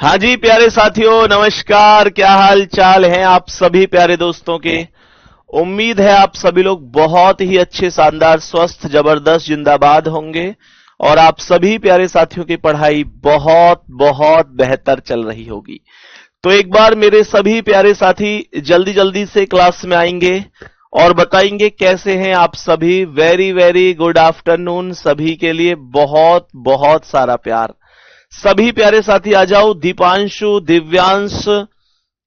हाँ जी प्यारे साथियों, नमस्कार। क्या हाल चाल हैं आप सभी प्यारे दोस्तों के। उम्मीद है आप सभी लोग बहुत ही अच्छे, शानदार, स्वस्थ, जबरदस्त, जिंदाबाद होंगे और आप सभी प्यारे साथियों की पढ़ाई बहुत बहुत बेहतर चल रही होगी। तो एक बार मेरे सभी प्यारे साथी जल्दी जल्दी से क्लास में आएंगे और बताएंगे कैसे हैं आप सभी। वेरी वेरी गुड आफ्टरनून सभी के लिए, बहुत बहुत सारा प्यार। सभी प्यारे साथी आ जाओ। दीपांशु, दिव्यांश,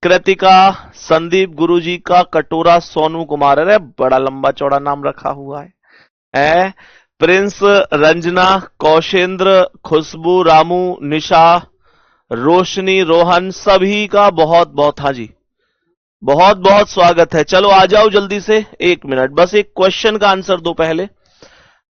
कृतिका, संदीप गुरुजी का कटोरा, सोनू कुमार, अरे बड़ा लंबा चौड़ा नाम रखा हुआ है। प्रिंस, रंजना, कौशेंद्र, खुशबू, रामू, निशा, रोशनी, रोहन, सभी का बहुत बहुत हाँ जी, बहुत बहुत स्वागत है। चलो आ जाओ जल्दी से। 1 मिनट बस, एक क्वेश्चन का आंसर दो पहले।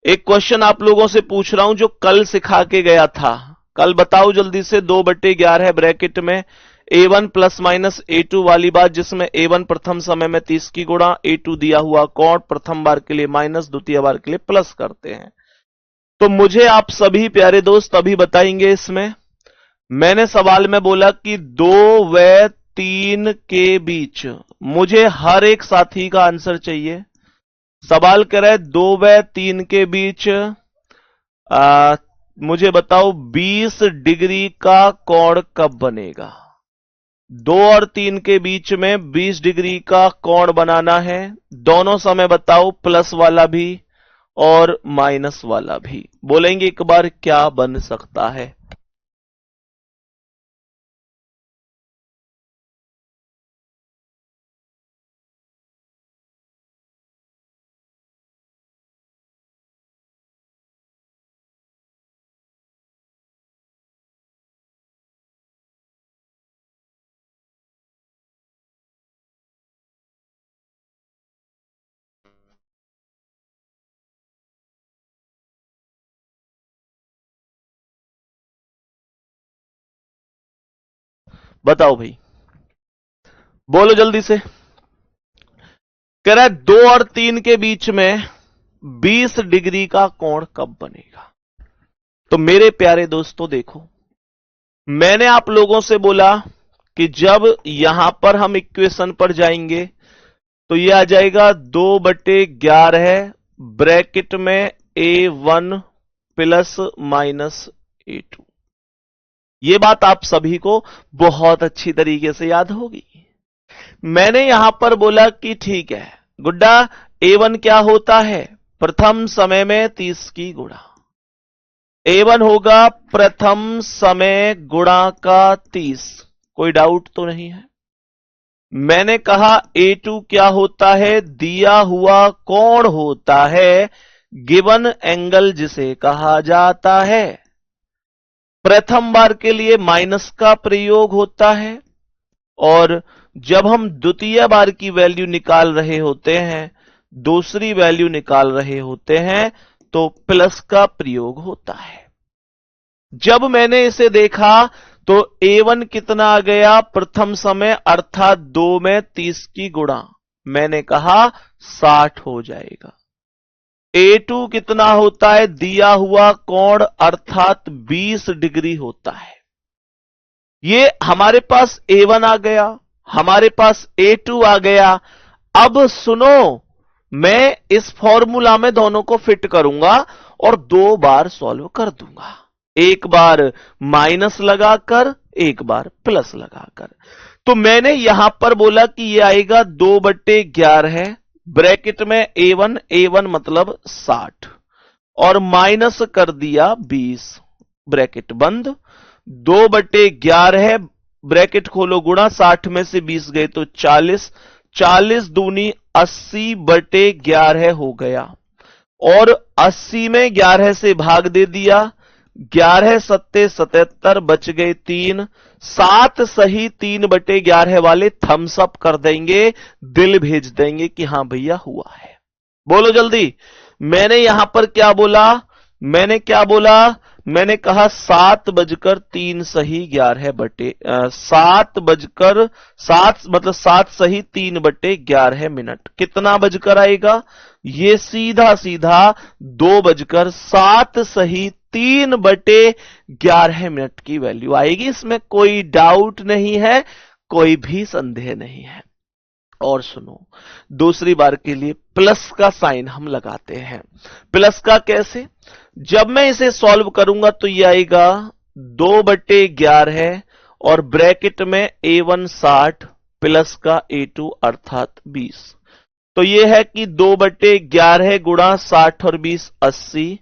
एक क्वेश्चन आप लोगों से पूछ रहा हूं जो कल सिखा के गया था। कल बताओ जल्दी से। 2/11 ब्रैकेट में A1 प्लस माइनस A2 वाली बात, जिसमें A1 प्रथम समय में 30 की गुणा, A2 दिया हुआ कोण, प्रथम बार के लिए माइनस, द्वितीय बार के लिए प्लस करते हैं। तो मुझे आप सभी प्यारे दोस्त अभी बताएंगे। इसमें मैंने सवाल में बोला कि 2 व 3 के बीच, मुझे हर एक साथी का आंसर चाहिए। सवाल करे 2 व 3 के बीच मुझे बताओ 20 डिग्री का कोण कब बनेगा। 2 और 3 के बीच में 20 डिग्री का कोण बनाना है। दोनों समय बताओ, प्लस वाला भी और माइनस वाला भी। बोलेंगे एक बार क्या बन सकता है। बताओ भाई, बोलो जल्दी से। कह रहा है 2 और 3 के बीच में 20 डिग्री का कोण कब बनेगा। तो मेरे प्यारे दोस्तों देखो, मैंने आप लोगों से बोला कि जब यहां पर हम इक्वेशन पर जाएंगे तो यह आ जाएगा 2/11 ब्रैकेट में A1 प्लस माइनस A2। यह बात आप सभी को बहुत अच्छी तरीके से याद होगी। मैंने यहां पर बोला कि ठीक है गुड्डा, A1 क्या होता है, प्रथम समय में 30 की गुणा। A1 होगा प्रथम समय गुणा का 30। कोई डाउट तो नहीं है। मैंने कहा A2 क्या होता है, दिया हुआ कोण होता है, गिवन एंगल जिसे कहा जाता है। प्रथम बार के लिए माइनस का प्रयोग होता है और जब हम द्वितीय बार की वैल्यू निकाल रहे होते हैं, दूसरी वैल्यू निकाल रहे होते हैं, तो प्लस का प्रयोग होता है। जब मैंने इसे देखा तो A1 कितना आ गया, प्रथम समय अर्थात 2 में 30 की गुणा, मैंने कहा 60 हो जाएगा। A2 कितना होता है, दिया हुआ कोण अर्थात 20 डिग्री होता है। ये हमारे पास A1 आ गया, हमारे पास A2 आ गया। अब सुनो, मैं इस फॉर्मूला में दोनों को फिट करूंगा और 2 बार सॉल्व कर दूंगा। एक बार माइनस लगाकर, एक बार प्लस लगाकर। तो मैंने यहां पर बोला कि यह आएगा 2/11 ब्रैकेट में A1, A1 मतलब 60 और माइनस कर दिया 20, ब्रैकेट बंद। 2/11 ब्रैकेट खोलो गुणा, 60 में से 20 गए तो 40, 40 दूनी 80/11 हो गया और 80 में 11 से भाग दे दिया। 11 सत्ते 77, बच गए 3। 7 सही 3/11 वाले थम्स अप कर देंगे, दिल भेज देंगे कि हां भैया हुआ है। बोलो जल्दी। मैंने यहां पर क्या बोला, मैंने क्या बोला, मैंने कहा 7:03 सही 7 मतलब 7 सही 3/11 मिनट। कितना बजकर आएगा, ये सीधा सीधा 2:07 सही 3/11 मिनट की वैल्यू आएगी। इसमें कोई डाउट नहीं है, कोई भी संदेह नहीं है। और सुनो, दूसरी बार के लिए प्लस का साइन हम लगाते हैं। प्लस का कैसे? जब मैं इसे सॉल्व करूंगा तो ये आएगा 2/11 और ब्रैकेट में A1 60 प्लस का A2 अर्थात 20। तो ये है कि 2/11 गुणा 60 और 20 80,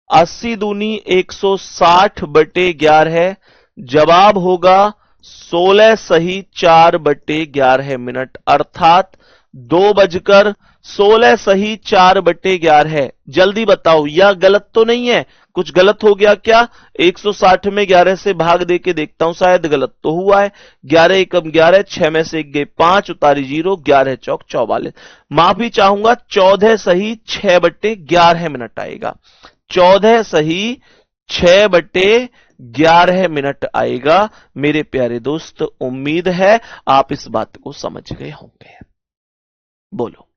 80 दूनी 160/11। जवाब होगा 16 सही 4/11 मिनट अर्थात 2:16 सही 4/11। जल्दी बताओ, यह गलत तो नहीं है? कुछ गलत हो गया क्या? 160 में 11 से भाग दे के देखता हूं, शायद गलत तो हुआ है। 11 एकम 11, 6 में से 1 गए 5, उतारी 0, 11 चौक 44। माफी चाहूंगा, 14 सही 6/11 मिनट आएगा। 14 सही 6/11 मिनट आएगा। मेरे प्यारे दोस्त, उम्मीद है आप इस बात को समझ गए होंगे। बोलो,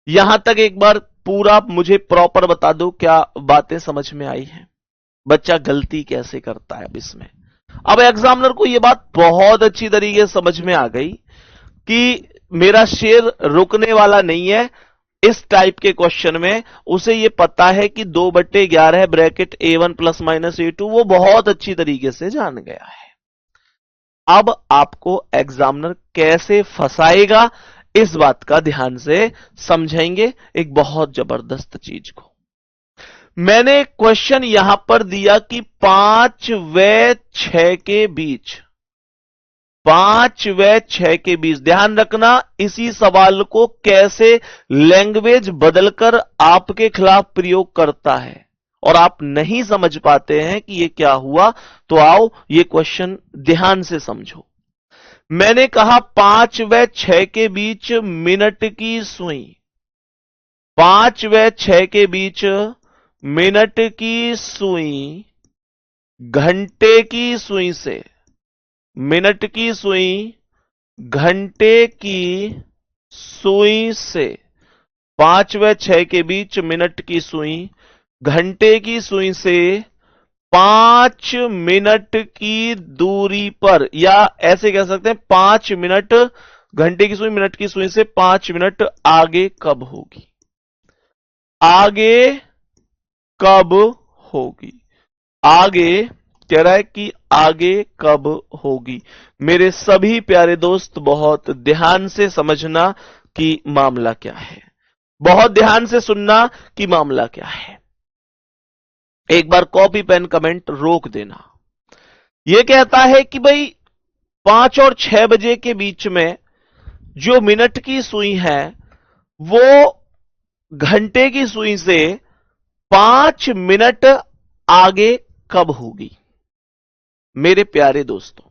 यहां तक एक बार पूरा मुझे प्रॉपर बता दो, क्या बातें समझ में आई हैं? बच्चा गलती कैसे करता है अब इसमें? अब एग्जामिनर को यह बात बहुत अच्छी तरीके से समझ में आ गई कि मेरा शेर रुकने वाला नहीं है। इस टाइप के क्वेश्चन में उसे यह पता है कि 2/11 bracket A1 plus minus A2 वो बहुत अच्छी तरीके से जान गया है। अब आपको एग्जामिनर कैसे फंसाएगा, इस बात का ध्यान से समझेंगे एक बहुत जबरदस्त चीज को। मैंने क्वेश्चन यहां पर दिया कि 5 व 6 के बीच, 5 व 6 के बीच, ध्यान रखना इसी सवाल को कैसे लैंग्वेज बदलकर आपके खिलाफ प्रयोग करता है और आप नहीं समझ पाते हैं कि यह क्या हुआ। तो आओ ये क्वेश्चन ध्यान से समझो। मैंने कहा 5 व 6 के बीच मिनट की सुई, 5 व 6 के बीच मिनट की सुई घंटे की सुई से, मिनट की सुई घंटे की सुई से, 5 व 6 के बीच मिनट की सुई घंटे की सुई से 5 मिनट की दूरी पर, या ऐसे कह सकते हैं 5 मिनट, घंटे की सुई मिनट की सुई से 5 मिनट आगे कब होगी? आगे कब होगी? आगे कह रहा है कि आगे कब होगी। मेरे सभी प्यारे दोस्त बहुत ध्यान से समझना कि मामला क्या है, बहुत ध्यान से सुनना कि मामला क्या है। एक बार कॉपी पेन कमेंट रोक देना। यह कहता है कि भाई 5 और 6 बजे के बीच में जो मिनट की सुई है वो घंटे की सुई से 5 मिनट आगे कब होगी? मेरे प्यारे दोस्तों,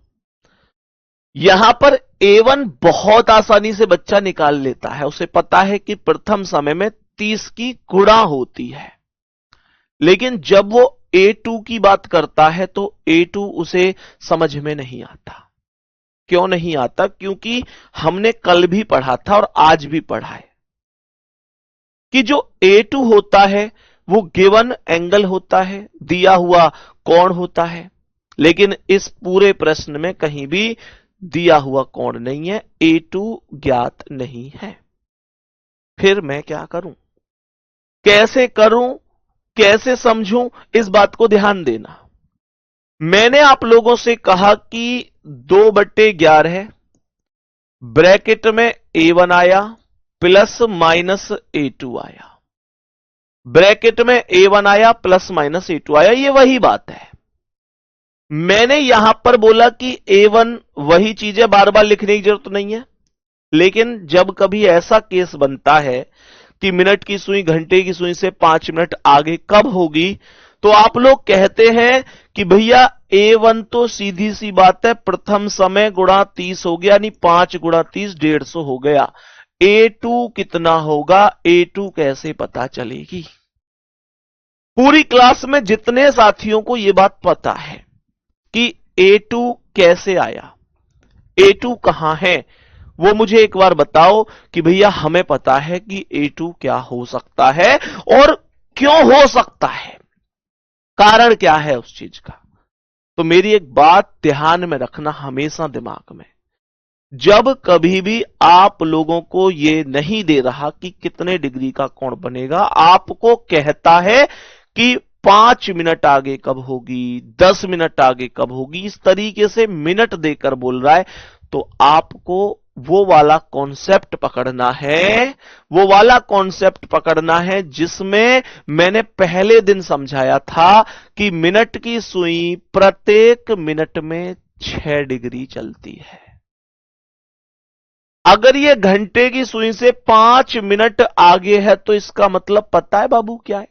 यहां पर A1 बहुत आसानी से बच्चा निकाल लेता है। उसे पता है कि प्रथम समय में 30 की गुणा होती है, लेकिन जब वो A2 की बात करता है तो A2 उसे समझ में नहीं आता। क्यों नहीं आता? क्योंकि हमने कल भी पढ़ा था और आज भी पढ़ा है कि जो A2 होता है वो गिवन एंगल होता है, दिया हुआ कोण होता है, लेकिन इस पूरे प्रश्न में कहीं भी दिया हुआ कोण नहीं है, A2 ज्ञात नहीं है। फिर मैं क्या करूं, कैसे करूं, कैसे समझूं, इस बात को ध्यान देना। मैंने आप लोगों से कहा कि 2/11 ब्रैकेट में A1 आया प्लस माइनस A2 आया, ब्रैकेट में A1 आया प्लस माइनस A2 आया, ये वही बात है। मैंने यहां पर बोला कि A1 वही चीज है, बार बार लिखने की जरूरत नहीं है। लेकिन जब कभी ऐसा केस बनता है कि मिनट की सुई घंटे की सुई से 5 मिनट आगे कब होगी, तो आप लोग कहते हैं कि भैया A1 तो सीधी सी बात है, प्रथम समय गुणा 30 हो गया, यानी 5 गुणा 30 150 हो गया। A2 कितना होगा, A2 कैसे पता चलेगी? पूरी क्लास में जितने साथियों को यह बात पता है कि A2 कैसे आया, A2 कहां है, वो मुझे एक बार बताओ कि भैया हमें पता है कि A2 क्या हो सकता है और क्यों हो सकता है। कारण क्या है उस चीज का? तो मेरी एक बात ध्यान में रखना हमेशा दिमाग में, जब कभी भी आप लोगों को यह नहीं दे रहा कि कितने डिग्री का कोण बनेगा, आपको कहता है कि 5 मिनट आगे कब होगी, 10 मिनट आगे कब होगी, इस तरीके से मिनट देकर बोल रहा है, तो आपको वो वाला कॉन्सेप्ट पकड़ना है, वो वाला कॉन्सेप्ट पकड़ना है जिसमें मैंने पहले दिन समझाया था कि मिनट की सुई प्रत्येक मिनट में 6 डिग्री चलती है। अगर ये घंटे की सुई से 5 मिनट आगे है तो इसका मतलब पता है बाबू क्या है?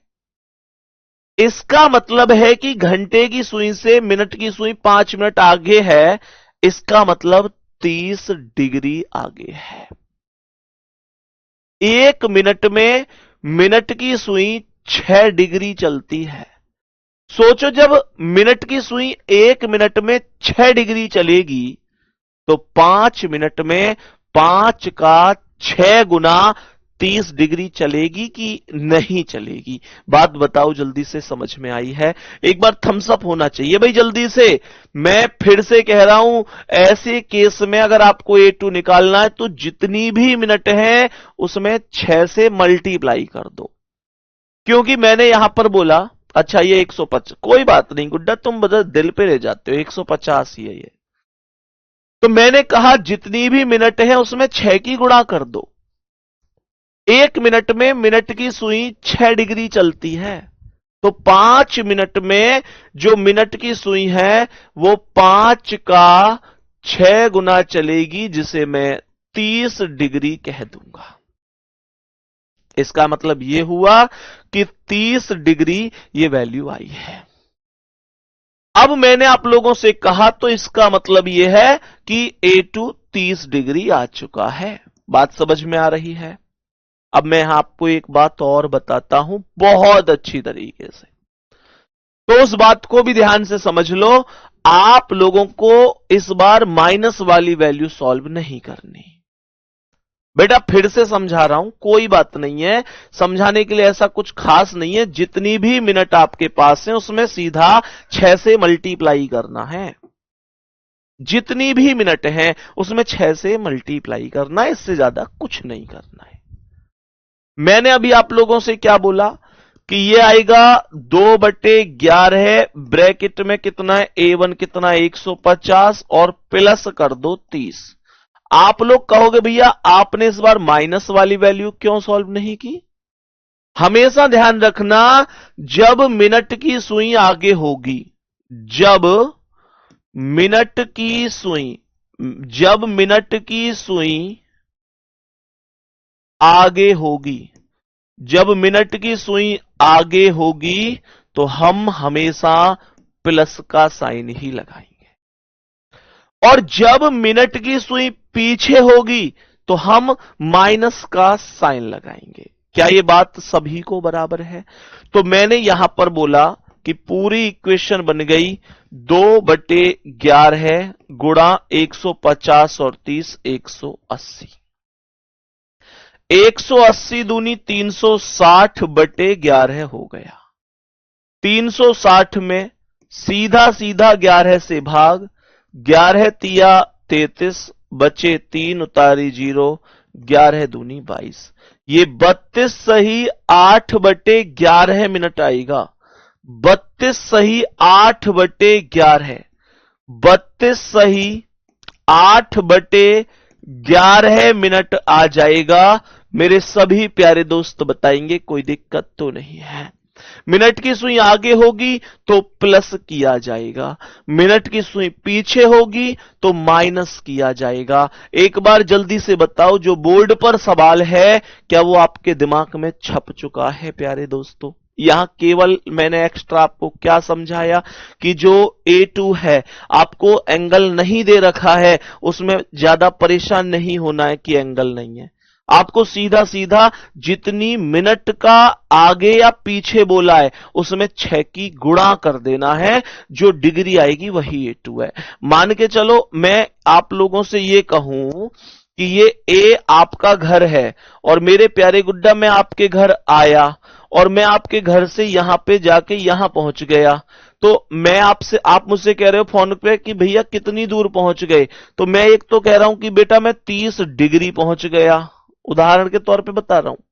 इसका मतलब है कि घंटे की सुई से मिनट की सुई 5 मिनट आगे है, इसका मतलब 30 डिग्री आगे है। 1 मिनट में मिनट की सुई 6 डिग्री चलती है। सोचो, जब मिनट की सुई 1 मिनट में 6 डिग्री चलेगी तो 5 मिनट में 5 का 6 गुना 30 डिग्री चलेगी कि नहीं चलेगी? बात बताओ, जल्दी से समझ में आई है? एक बार थम्स अप होना चाहिए भाई जल्दी से। मैं फिर से कह रहा हूं, ऐसे केस में अगर आपको A2 निकालना है तो जितनी भी मिनट है उसमें 6 से मल्टीप्लाई कर दो, क्योंकि मैंने यहां पर बोला अच्छा ये 150, कोई बात नहीं गुड्डा, तुम बदल दिल पे ले जाते हो, 150 ही है ये। तो मैंने कहा जितनी भी मिनट है उसमें 6 की गुणा कर दो। 1 मिनट में मिनट की सुई 6 डिग्री चलती है, तो 5 मिनट में जो मिनट की सुई है वो 5 का 6 गुना चलेगी, जिसे मैं 30 डिग्री कह दूंगा। इसका मतलब यह हुआ कि 30 डिग्री ये वैल्यू आई है। अब मैंने आप लोगों से कहा तो इसका मतलब यह है कि A2 30 डिग्री आ चुका है। बात समझ में आ रही है? अब मैं आपको एक बात और बताता हूं बहुत अच्छी तरीके से, तो उस बात को भी ध्यान से समझ लो। आप लोगों को इस बार माइनस वाली वैल्यू सॉल्व नहीं करनी बेटा, फिर से समझा रहा हूं, कोई बात नहीं है, समझाने के लिए ऐसा कुछ खास नहीं है। जितनी भी मिनट आपके पास है उसमें सीधा 6 से मल्टीप्लाई करना है। जितनी भी मिनट है उसमें 6 से मल्टीप्लाई करना है, इससे ज्यादा कुछ नहीं करना है। मैंने अभी आप लोगों से क्या बोला कि ये आएगा 2/11, ब्रैकेट में कितना है A1 कितना है 150 और प्लस कर दो 30। आप लोग कहोगे भैया आपने इस बार माइनस वाली वैल्यू क्यों सॉल्व नहीं की? हमेशा ध्यान रखना, जब मिनट की सुई आगे होगी, जब मिनट की सुई आगे होगी, जब मिनट की सुई आगे होगी तो हम हमेशा प्लस का साइन ही लगाएंगे, और जब मिनट की सुई पीछे होगी तो हम माइनस का साइन लगाएंगे। क्या ये बात सभी को बराबर है? तो मैंने यहां पर बोला कि पूरी इक्वेशन बन गई 2/11 गुणा 150 और 30 180। 180 दूनी 360/11 हो गया। 360 में सीधा सीधा 11 से भाग, 11 तिया 33, बचे 3 उतारी 0, 11 दूनी 22। ये 32 सही 8/11 मिनट आएगा। 32 सही 8/11, 32 सही 8/11 मिनट आ जाएगा। मेरे सभी प्यारे दोस्त बताएंगे कोई दिक्कत तो नहीं है। मिनट की सुई आगे होगी तो प्लस किया जाएगा, मिनट की सुई पीछे होगी तो माइनस किया जाएगा। एक बार जल्दी से बताओ, जो बोर्ड पर सवाल है क्या वो आपके दिमाग में छप चुका है प्यारे दोस्तों? यहां केवल मैंने एक्स्ट्रा आपको क्या समझाया कि जो A2 है आपको एंगल नहीं दे रखा है, उसमें ज्यादा परेशान नहीं होना है कि एंगल नहीं है। आपको सीधा सीधा जितनी मिनट का आगे या पीछे बोला है उसमें 6 की गुणा कर देना है, जो डिग्री आएगी वही A2 है। मान के चलो मैं आप लोगों से ये कहूं कि ये A आपका घर है और मेरे प्यारे गुड्डा मैं आपके घर आया और मैं आपके घर से यहां पे जाके यहां पहुंच गया, तो मैं आपसे, आप मुझसे कह रहे हो फोन पे कि भैया कितनी दूर पहुंच गए, तो मैं एक तो कह रहा हूं कि बेटा मैं 30 डिग्री पहुंच गया, उदाहरण के तौर पे बता रहा हूं।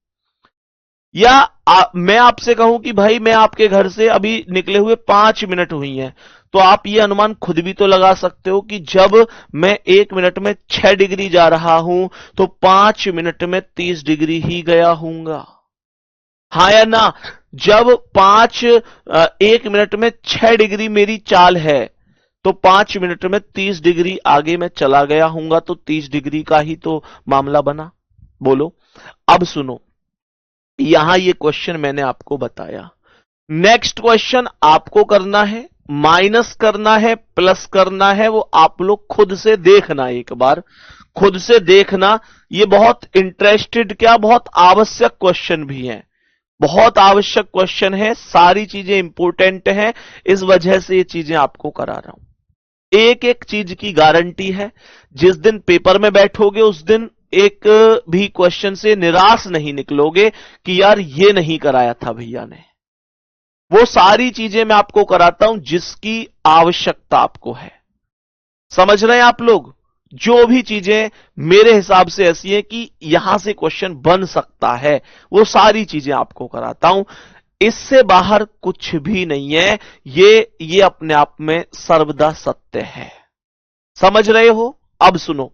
या मैं आपसे कहूं कि भाई मैं आपके घर से अभी निकले हुए 5 मिनट हुई हैं, तो आप ये अनुमान खुद भी तो लगा सकते हो कि जब मैं 1 मिनट में 6 डिग्री जा रहा हूं तो 5 मिनट में 30 डिग्री ही गया हूंगा, हाँ या ना? जब 1 मिनट में 6 डिग्री मेरी चाल है तो 5 मिनट में 30 डिग्री आगे मैं चला गया हूंगा, तो 30 डिग्री का ही तो मामला बना। बोलो। अब सुनो, यहां ये क्वेश्चन मैंने आपको बताया। नेक्स्ट क्वेश्चन आपको करना है, माइनस करना है, प्लस करना है, वो आप लोग खुद से देखना, एक बार खुद से देखना। ये बहुत इंटरेस्टेड, क्या बहुत आवश्यक क्वेश्चन भी है, बहुत आवश्यक क्वेश्चन है, सारी चीजें इंपॉर्टेंट हैं, इस वजह से ये चीजें आपको करा रहा हूं। एक एक चीज की गारंटी है, जिस दिन पेपर में बैठोगे उस दिन एक भी क्वेश्चन से निराश नहीं निकलोगे कि यार ये नहीं कराया था भैया ने। वो सारी चीजें मैं आपको कराता हूं जिसकी आवश्यकता आपको है। समझ रहे हैं आप लोग? जो भी चीजें मेरे हिसाब से ऐसी हैं कि यहां से क्वेश्चन बन सकता है, वो सारी चीजें आपको कराता हूं। इससे बाहर कुछ भी नहीं है, ये अपने आप में सर्वदा सत्य है। समझ रहे हो? अब सुनो,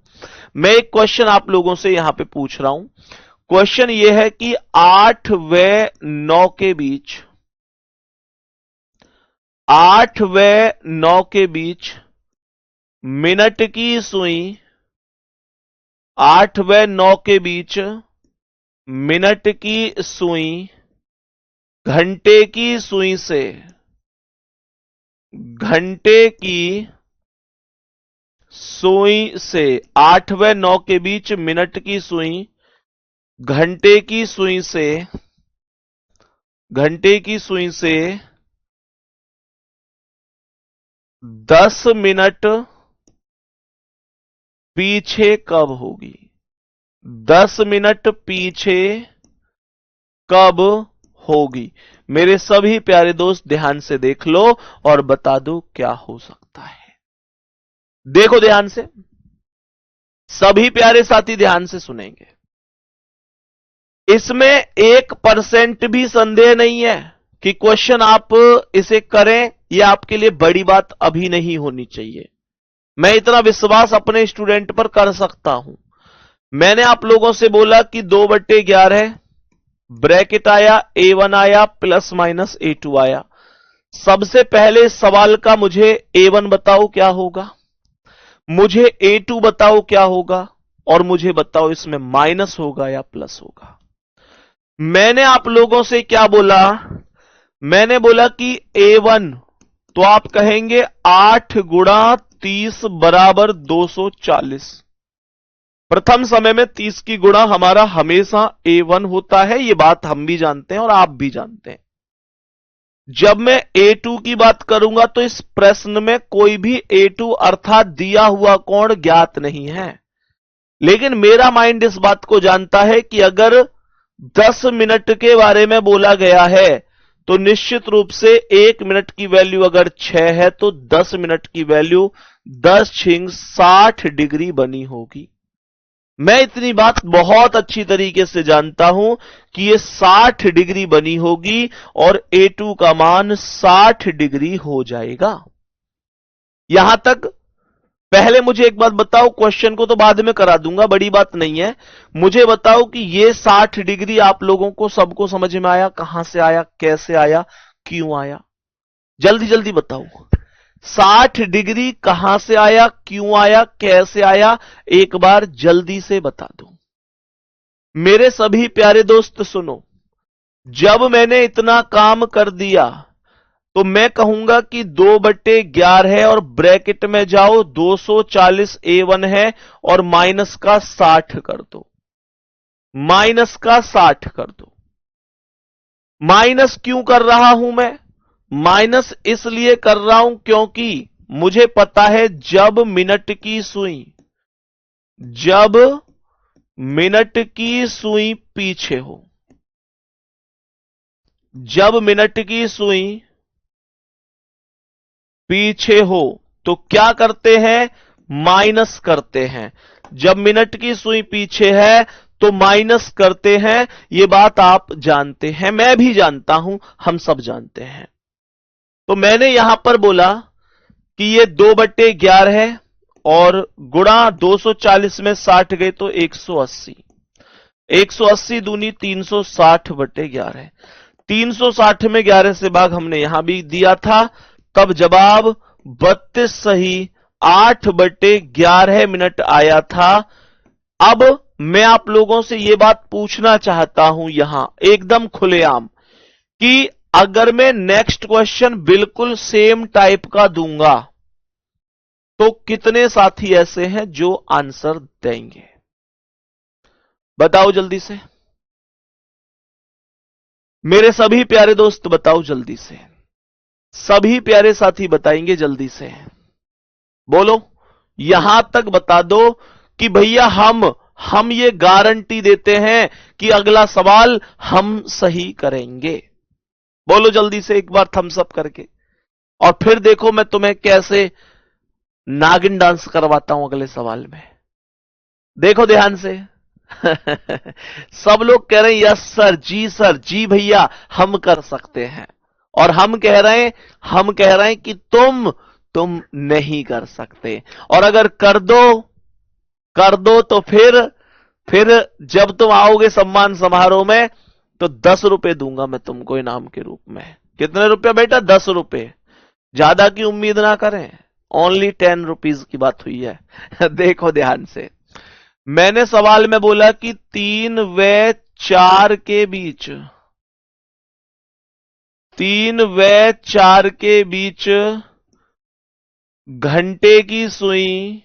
मैं एक क्वेश्चन आप लोगों से यहां पे पूछ रहा हूं। क्वेश्चन यह है कि 8 व 9 के बीच, 8 व 9 के बीच मिनट की सुई, 8 व 9 के बीच मिनट की सुई घंटे की सुई से, घंटे की सुई से, 8 व 9 के बीच मिनट की सुई घंटे की सुई से, घंटे की सुई से 10 मिनट पीछे कब होगी? 10 मिनट पीछे कब होगी? मेरे सभी प्यारे दोस्त ध्यान से देख लो और बता दो क्या हो सकता है। देखो ध्यान से, सभी प्यारे साथी ध्यान से सुनेंगे। इसमें 1% भी संदेह नहीं है कि क्वेश्चन आप इसे करें, यह आपके लिए बड़ी बात अभी नहीं होनी चाहिए। मैं इतना विश्वास अपने स्टूडेंट पर कर सकता हूं। मैंने आप लोगों से बोला कि 2/11 ब्रैकेट आया, A1 आया, प्लस माइनस A2 आया। सबसे पहले सवाल का मुझे A1 बताओ क्या होगा, मुझे A2 बताओ क्या होगा, और मुझे बताओ इसमें माइनस होगा या प्लस होगा। मैंने आप लोगों से क्या बोला? मैंने बोला कि A1 तो आप कहेंगे 8 गुणा 30 बराबर 240। प्रथम समय में 30 की गुणा हमारा हमेशा A1 होता है, यह बात हम भी जानते हैं और आप भी जानते हैं। जब मैं A2 की बात करूंगा तो इस प्रश्न में कोई भी A2 अर्थात दिया हुआ कोण ज्ञात नहीं है, लेकिन मेरा माइंड इस बात को जानता है कि अगर 10 मिनट के बारे में बोला गया है तो निश्चित रूप से 1 मिनट की वैल्यू अगर 6 है तो 10 मिनट की वैल्यू 10 × 60 डिग्री बनी होगी। मैं इतनी बात बहुत अच्छी तरीके से जानता हूं कि ये 60 डिग्री बनी होगी और A2 का मान 60 डिग्री हो जाएगा। यहां तक पहले मुझे एक बात बताओ, क्वेश्चन को तो बाद में करा दूंगा, बड़ी बात नहीं है। मुझे बताओ कि ये 60 डिग्री आप लोगों को सबको समझ में आया? कहां से आया, कैसे आया, क्यों आया? जल्दी जल्दी बताओ। 60 डिग्री कहां से आया, क्यों आया, कैसे आया? एक बार जल्दी से बता दो। मेरे सभी प्यारे दोस्त सुनो, जब मैंने इतना काम कर दिया तो मैं कहूंगा कि 2/11 है और ब्रैकेट में जाओ, 240 A1 है और माइनस का 60 कर दो, माइनस का 60 कर दो। माइनस क्यों कर रहा हूं मैं? माइनस इसलिए कर रहा हूं क्योंकि मुझे पता है जब मिनट की सुई, जब मिनट की सुई पीछे हो, जब मिनट की सुई पीछे हो तो क्या करते हैं, माइनस करते हैं। जब मिनट की सुई पीछे है तो माइनस करते हैं। ये बात आप जानते हैं, मैं भी जानता हूं, हम सब जानते हैं। तो मैंने यहां पर बोला कि ये 2/11 है और गुणा 240 में 60 गए तो 180। 180 दूनी 360/11 है। 360 में 11 से भाग हमने यहां भी दिया था, तब जवाब 32 सही 8/11 मिनट आया था। अब मैं आप लोगों से यह बात पूछना चाहता हूं यहां एकदम खुलेआम कि अगर मैं नेक्स्ट क्वेश्चन बिल्कुल सेम टाइप का दूंगा तो कितने साथी ऐसे हैं जो आंसर देंगे, बताओ जल्दी से। मेरे सभी प्यारे दोस्त बताओ जल्दी से, सभी प्यारे साथी बताएंगे जल्दी से, बोलो। यहां तक बता दो कि भैया हम ये गारंटी देते हैं कि अगला सवाल हम सही करेंगे। बोलो जल्दी से एक बार थम्स अप करके, और फिर देखो मैं तुम्हें कैसे नागिन डांस करवाता हूं अगले सवाल में। देखो ध्यान से। सब लोग कह रहे हैं यस सर, जी भैया हम कर सकते हैं, और हम कह रहे हैं कि तुम नहीं कर सकते। और अगर कर दो तो फिर जब तुम आओगे सम्मान समारोह में तो 10 रुपए दूंगा मैं तुमको इनाम के रूप में। कितने रुपए बेटा? 10 रुपए। ज्यादा की उम्मीद ना करें, ओनली 10 रुपीज की बात हुई है। देखो ध्यान से, मैंने सवाल में बोला कि 3 व 4 के बीच, 3 व 4 के बीच घंटे की सुई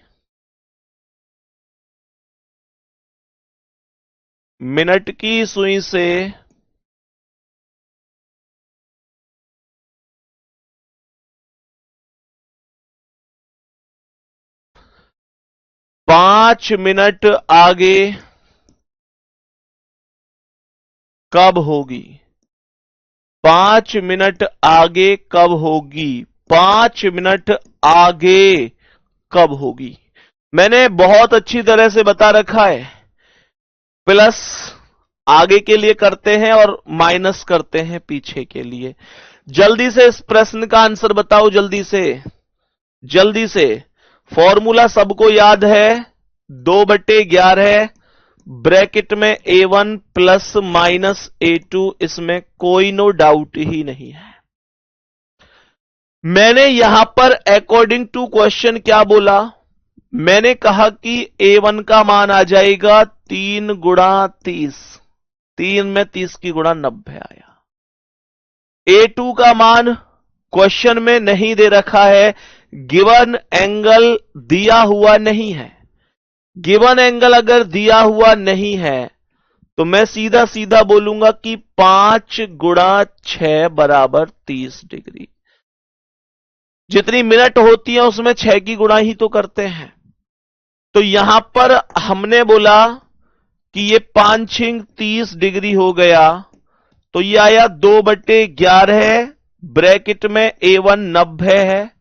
मिनट की सुई से 5 मिनट आगे कब होगी? 5 मिनट आगे कब होगी? 5 मिनट आगे कब होगी? मैंने बहुत अच्छी तरह से बता रखा है। प्लस आगे के लिए करते हैं और माइनस करते हैं पीछे के लिए। जल्दी से इस प्रश्न का आंसर बताओ जल्दी से, जल्दी से। फॉर्मूला सबको याद है, 2/11 ब्रैकेट में A1 प्लस माइनस A2, इसमें कोई नो डाउट ही नहीं है। मैंने यहां पर अकॉर्डिंग टू क्वेश्चन क्या बोला? मैंने कहा कि A1 का मान आ जाएगा 3 गुणा 30, 3 में 30 की गुणा 90 आया। A2 का मान क्वेश्चन में नहीं दे रखा है, गिवन एंगल दिया हुआ नहीं है। गिवन एंगल अगर दिया हुआ नहीं है तो मैं सीधा सीधा बोलूंगा कि 5 गुणा 6 बराबर 30 डिग्री। जितनी मिनट होती है उसमें 6 की गुणा ही तो करते हैं। तो यहां पर हमने बोला कि ये 5 30 डिग्री हो गया, तो ये आया 2/11 ब्रैकेट में A1 90 है।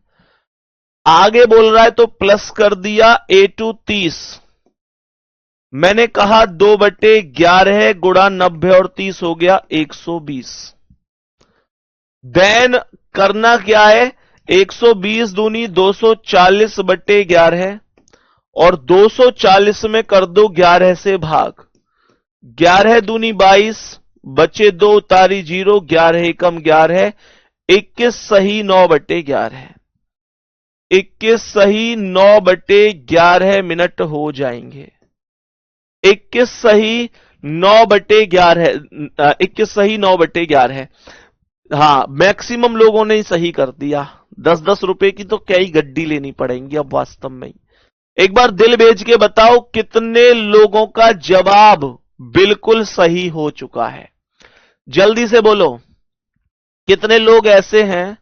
आगे बोल रहा है तो प्लस कर दिया A2 30। मैंने कहा 2/11 गुणा 90 और 30 हो गया 120। देन करना क्या है, 120 दूनी 240/11 और 240 में कर दो 11 से भाग। 11 दूनी 22, बचे 2 उतारी 0, 11 एकम 11, 21 सही 9/11, 21 सही 9/11 मिनट हो जाएंगे। 21 सही 9/11, 21 सही 9/11। हाँ, मैक्सिमम लोगों ने सही कर दिया। 10-10 रुपए की तो क्या ही गड्डी लेनी पड़ेंगी अब वास्तव में। एक बार दिल भेज के बताओ कितने लोगों का जवाब बिल्कुल सही हो चुका है, जल्दी से बोलो। कितने लोग ऐसे हैं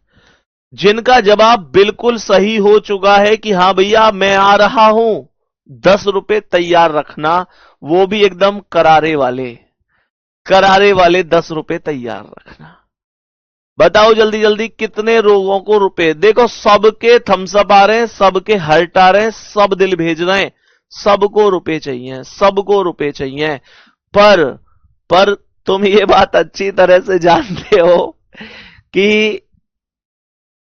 जिनका जवाब बिल्कुल सही हो चुका है कि हां भैया मैं आ रहा हूं, 10 रुपए तैयार रखना, वो भी एकदम करारे वाले 10 रुपए तैयार रखना। बताओ जल्दी जल्दी कितने लोगों को रुपए, देखो सबके थम्स अप आ रहे हैं, सबके हार्ट आ रहे हैं, सब दिल भेज रहे हैं, सबको रुपए चाहिए, सबको रुपए चाहिए। पर तुम ये बात अच्छी तरह से जानते हो कि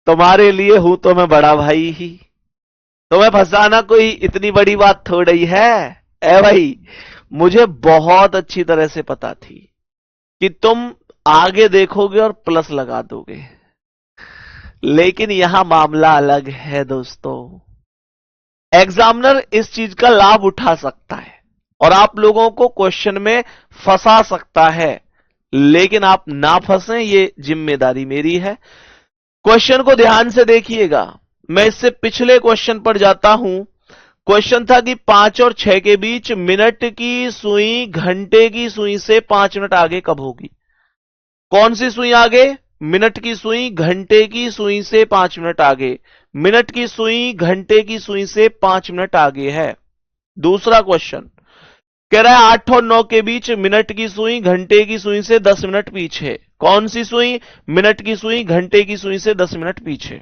तुम्हारे लिए हूं तो मैं बड़ा भाई ही, तुम्हें फंसाना कोई इतनी बड़ी बात थोड़ी है। ए भाई, मुझे बहुत अच्छी तरह से पता थी कि तुम आगे देखोगे और प्लस लगा दोगे, लेकिन यहां मामला अलग है दोस्तों। एग्जामिनर इस चीज का लाभ उठा सकता है और आप लोगों को क्वेश्चन में फंसा सकता है, लेकिन आप ना फंसे ये जिम्मेदारी मेरी है। क्वेश्चन को ध्यान से देखिएगा। मैं इससे पिछले क्वेश्चन पर जाता हूं। क्वेश्चन था कि 5 और 6 के बीच मिनट की सुई घंटे की सुई से 5 मिनट आगे कब होगी? कौन सी सुई आगे? मिनट की सुई घंटे की सुई से 5 मिनट आगे। मिनट की सुई घंटे की सुई से 5 मिनट आगे है। दूसरा क्वेश्चन कह रहा है 8 और 9 के बीच मिनट की सुई घंटे की सुई से 10 मिनट पीछे। कौन सी सुई? मिनट की सुई घंटे की सुई से 10 मिनट पीछे।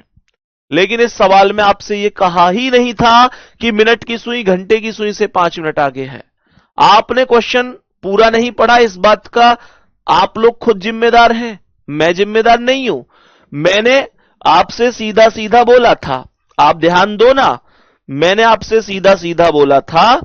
लेकिन इस सवाल में आपसे यह कहा ही नहीं था कि मिनट की सुई घंटे की सुई से 5 मिनट आगे है। आपने क्वेश्चन पूरा नहीं पढ़ा, इस बात का आप लोग खुद जिम्मेदार हैं, मैं जिम्मेदार नहीं हूं। मैंने आपसे सीधा सीधा बोला था, आप ध्यान दो ना, मैंने आपसे सीधा सीधा बोला था।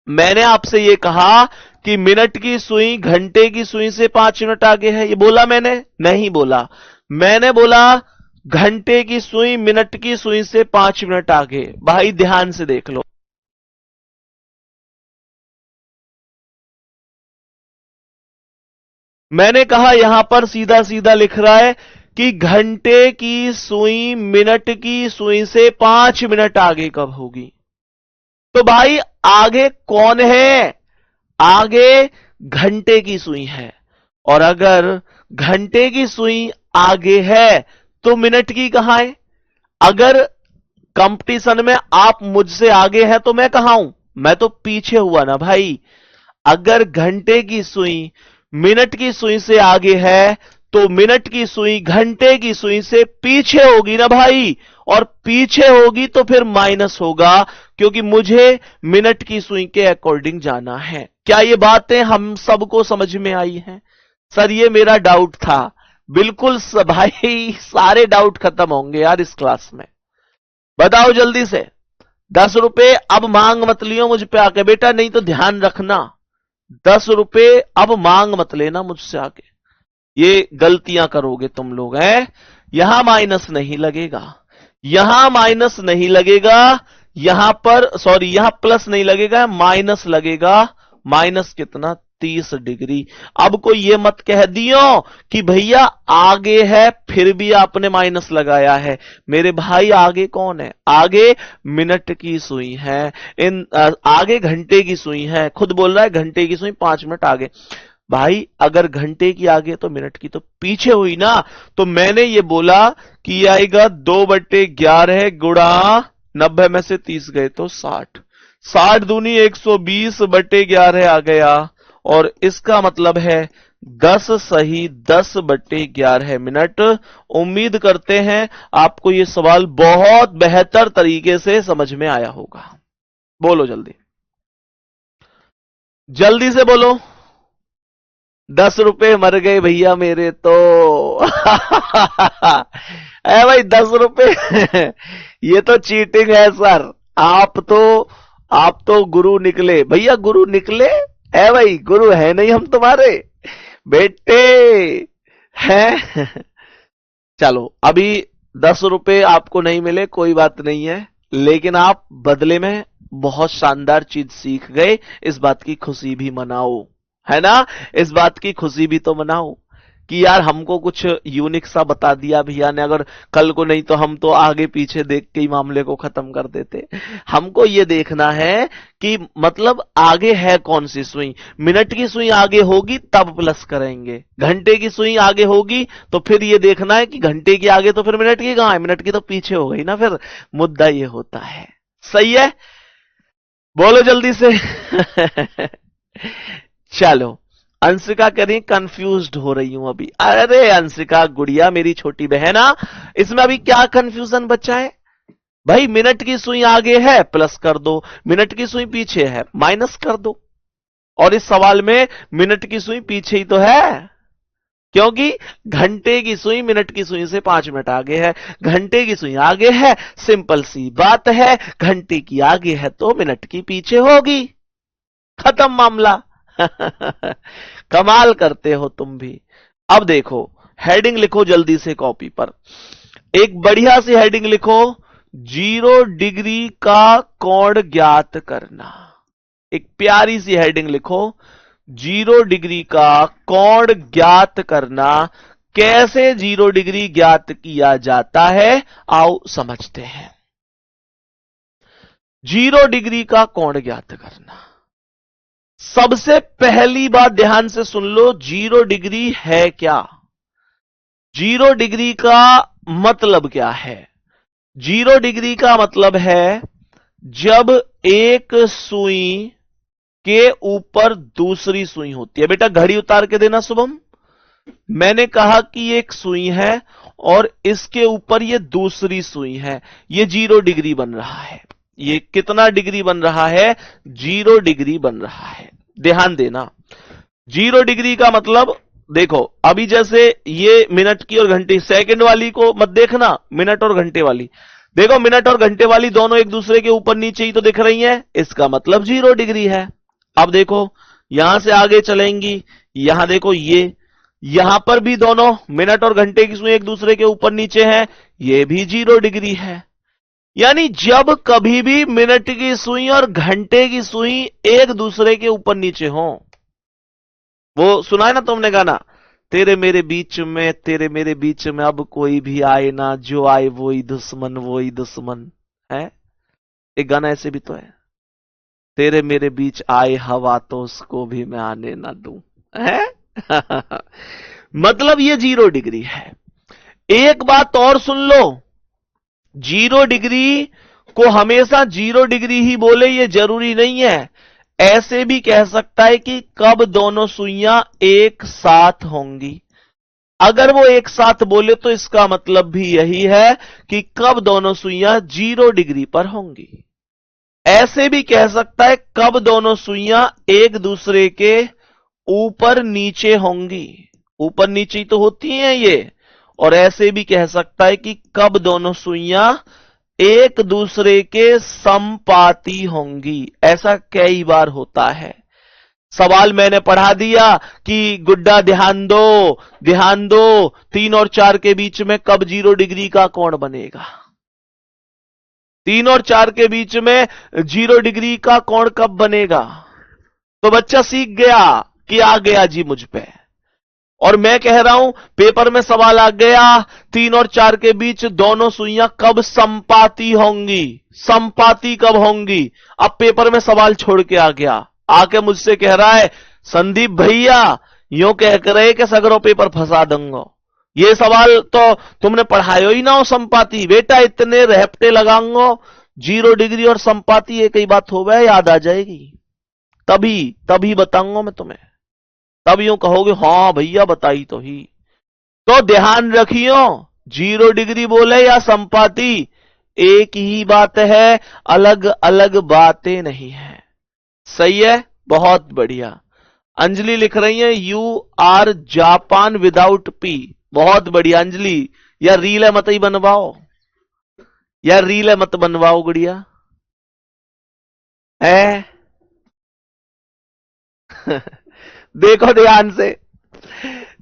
मैंने आपसे यह कहा कि मिनट की सुई घंटे की सुई से 5 मिनट आगे है, ये बोला मैंने? नहीं बोला। मैंने बोला घंटे की सुई मिनट की सुई से 5 मिनट आगे। भाई ध्यान से देख लो, मैंने कहा यहां पर सीधा सीधा लिख रहा है कि घंटे की सुई मिनट की सुई से 5 मिनट आगे कब होगी। तो भाई आगे कौन है? आगे घंटे की सुई है, और अगर घंटे की सुई आगे है तो मिनट की कहां है? अगर कंपटीशन में आप मुझसे आगे हैं तो मैं कहां हूं? मैं तो पीछे हुआ ना भाई। अगर घंटे की सुई मिनट की सुई से आगे है तो मिनट की सुई घंटे की सुई से पीछे होगी ना भाई, और पीछे होगी तो फिर माइनस होगा, क्योंकि मुझे मिनट की सुई के अकॉर्डिंग जाना है। क्या ये बातें हम सबको समझ में आई हैं? सर ये मेरा डाउट था। बिल्कुल भाई, सारे डाउट खत्म होंगे यार इस क्लास में। बताओ जल्दी से, 10 रुपए अब मांग मत लियो मुझ पे आके बेटा, नहीं तो ध्यान रखना 10 रुपए अब मांग मत लेना मुझसे आके, ये गलतियां करोगे तुम लोग हैं। यहां माइनस नहीं लगेगा, यहां माइनस नहीं लगेगा, यहां पर सॉरी यहां प्लस नहीं लगेगा, माइनस लगेगा। माइनस कितना? 30 डिग्री। अब कोई ये मत कह दियो कि भैया आगे है फिर भी आपने माइनस लगाया है। मेरे भाई आगे कौन है? आगे मिनट की सुई है, आगे घंटे की सुई है। खुद बोल रहा है घंटे की सुई 5 मिनट आगे। भाई अगर घंटे की आगे तो मिनट की तो पीछे हुई ना। तो मैंने ये बोला कि ये आएगा 2/11 गुणा 90 में से 30 गए तो 60, 60 दूनी 120/11 आ गया, और इसका मतलब है 10 सही 10/11 मिनट। उम्मीद करते हैं आपको यह सवाल बहुत बेहतर तरीके से समझ में आया होगा। बोलो जल्दी, जल्दी से बोलो। 10 रुपए मर गए भैया मेरे तो। ए भाई 10 रुपए ये तो चीटिंग है सर। आप तो गुरु निकले भैया, गुरु निकले। ए भाई गुरु है नहीं हम तुम्हारे बेटे हैं। चलो अभी 10 रुपए आपको नहीं मिले कोई बात नहीं है, लेकिन आप बदले में बहुत शानदार चीज सीख गए। इस बात की खुशी भी मनाओ, है ना? इस बात की खुशी भी तो मनाओ कि यार हमको कुछ यूनिक सा बता दिया भैया ने। अगर कल को नहीं तो हम तो आगे पीछे देख के ही मामले को खत्म कर देते। हमको ये देखना है कि मतलब आगे है कौन सी सुई। मिनट की सुई आगे होगी तब प्लस करेंगे, घंटे की सुई आगे होगी तो फिर ये देखना है कि घंटे की आगे तो फिर मिनट की कहां है, मिनट की तो पीछे हो गई ना। फिर मुद्दा ये होता है। सही है? बोलो जल्दी से। चलो अंशिका कह रही कंफ्यूज्ड हो रही हूं अभी। अरे अंशिका गुड़िया मेरी छोटी बहना, इसमें अभी क्या कंफ्यूजन बचा है भाई? मिनट की सुई आगे है प्लस कर दो, मिनट की सुई पीछे है माइनस कर दो। और इस सवाल में मिनट की सुई पीछे ही तो है, क्योंकि घंटे की सुई मिनट की सुई से 5 मिनट आगे है, घंटे की सुई आगे है, सिंपल सी बात है, घंटे की आगे है तो मिनट की पीछे होगी, खत्म मामला। कमाल करते हो तुम भी। अब देखो हेडिंग लिखो जल्दी से कॉपी पर, एक बढ़िया सी हेडिंग लिखो, 0 डिग्री का कोण ज्ञात करना। एक प्यारी सी हेडिंग लिखो, 0 डिग्री का कोण ज्ञात करना। कैसे 0 डिग्री ज्ञात किया जाता है, आओ समझते हैं। 0 डिग्री का कोण ज्ञात करना, सबसे पहली बात ध्यान से सुन लो, 0 डिग्री है क्या? 0 डिग्री का मतलब क्या है? 0 डिग्री का मतलब है जब एक सुई के ऊपर दूसरी सुई होती है। बेटा घड़ी उतार के देना शुभम। मैंने कहा कि एक सुई है और इसके ऊपर ये दूसरी सुई है, ये 0 डिग्री बन रहा है। ये कितना डिग्री बन रहा है? 0 डिग्री बन रहा है। ध्यान देना, 0 डिग्री का मतलब देखो, अभी जैसे ये मिनट की और घंटे, सेकंड वाली को मत देखना, मिनट और घंटे वाली देखो, मिनट और घंटे वाली दोनों एक दूसरे के ऊपर नीचे ही तो दिख रही हैं, इसका मतलब 0 डिग्री है। अब देखो यहां से आगे चलेंगी, यहां देखो यहां पर भी दोनों मिनट और घंटे की सुई एक दूसरे के ऊपर नीचे हैं, ये भी 0 डिग्री है। यानी जब कभी भी मिनट की सुई और घंटे की सुई एक दूसरे के ऊपर नीचे हो, वो सुना है ना तुमने गाना, तेरे मेरे बीच में, तेरे मेरे बीच में अब कोई भी आए ना, जो आए वही दुश्मन है। एक गाना ऐसे भी तो है, तेरे मेरे बीच आए हवा तो उसको भी मैं आने ना दूं, है। मतलब ये 0 डिग्री है। एक बात और सुन लो, 0 डिग्री को हमेशा 0 डिग्री ही बोले ये जरूरी नहीं है। ऐसे भी कह सकता है कि कब दोनों सुइयां एक साथ होंगी। अगर वो एक साथ बोले तो इसका मतलब भी यही है कि कब दोनों सुइयां 0 डिग्री पर होंगी। ऐसे भी कह सकता है कब दोनों सुइयां एक दूसरे के ऊपर नीचे होंगी, ऊपर नीचे ही तो होती हैं ये। और ऐसे भी कह सकता है कि कब दोनों सुइयां एक दूसरे के समपाती होंगी। ऐसा कई बार होता है। सवाल मैंने पढ़ा दिया कि गुड्डा ध्यान दो, ध्यान दो, 3 और 4 के बीच में कब 0 डिग्री का कोण बनेगा? 3 और 4 के बीच में 0 डिग्री का कोण कब बनेगा? तो बच्चा सीख गया कि आ गया जी मुझ पे। और मैं कह रहा हूं पेपर में सवाल आ गया, 3 और 4 के बीच दोनों सुइयां कब संपाती होंगी, संपाती कब होंगी। अब पेपर में सवाल छोड़ के आ गया, आके मुझसे कह रहा है संदीप भैया यूं कह कर रहे कि सगरों पेपर फंसा दूंगा, ये सवाल तो तुमने पढ़ायो ही ना हो संपाती। बेटा इतने रहपटे लगाऊंगा, 0 डिग्री और संपाती एक ही बात हो गया, याद आ जाएगी, तभी बताऊंगा मैं तुम्हें, तब यूं कहोगे हां भैया बताई तो ही। तो ध्यान रखियो, 0 डिग्री बोले या संपाती एक ही बात है, अलग अलग बातें नहीं है। सही है, बहुत बढ़िया। अंजलि लिख रही है you are Japan without P, बहुत बढ़िया अंजलि। या रील है मत ही बनवाओ, या रील है मत बनवाओ गुड़िया है। देखो ध्यान से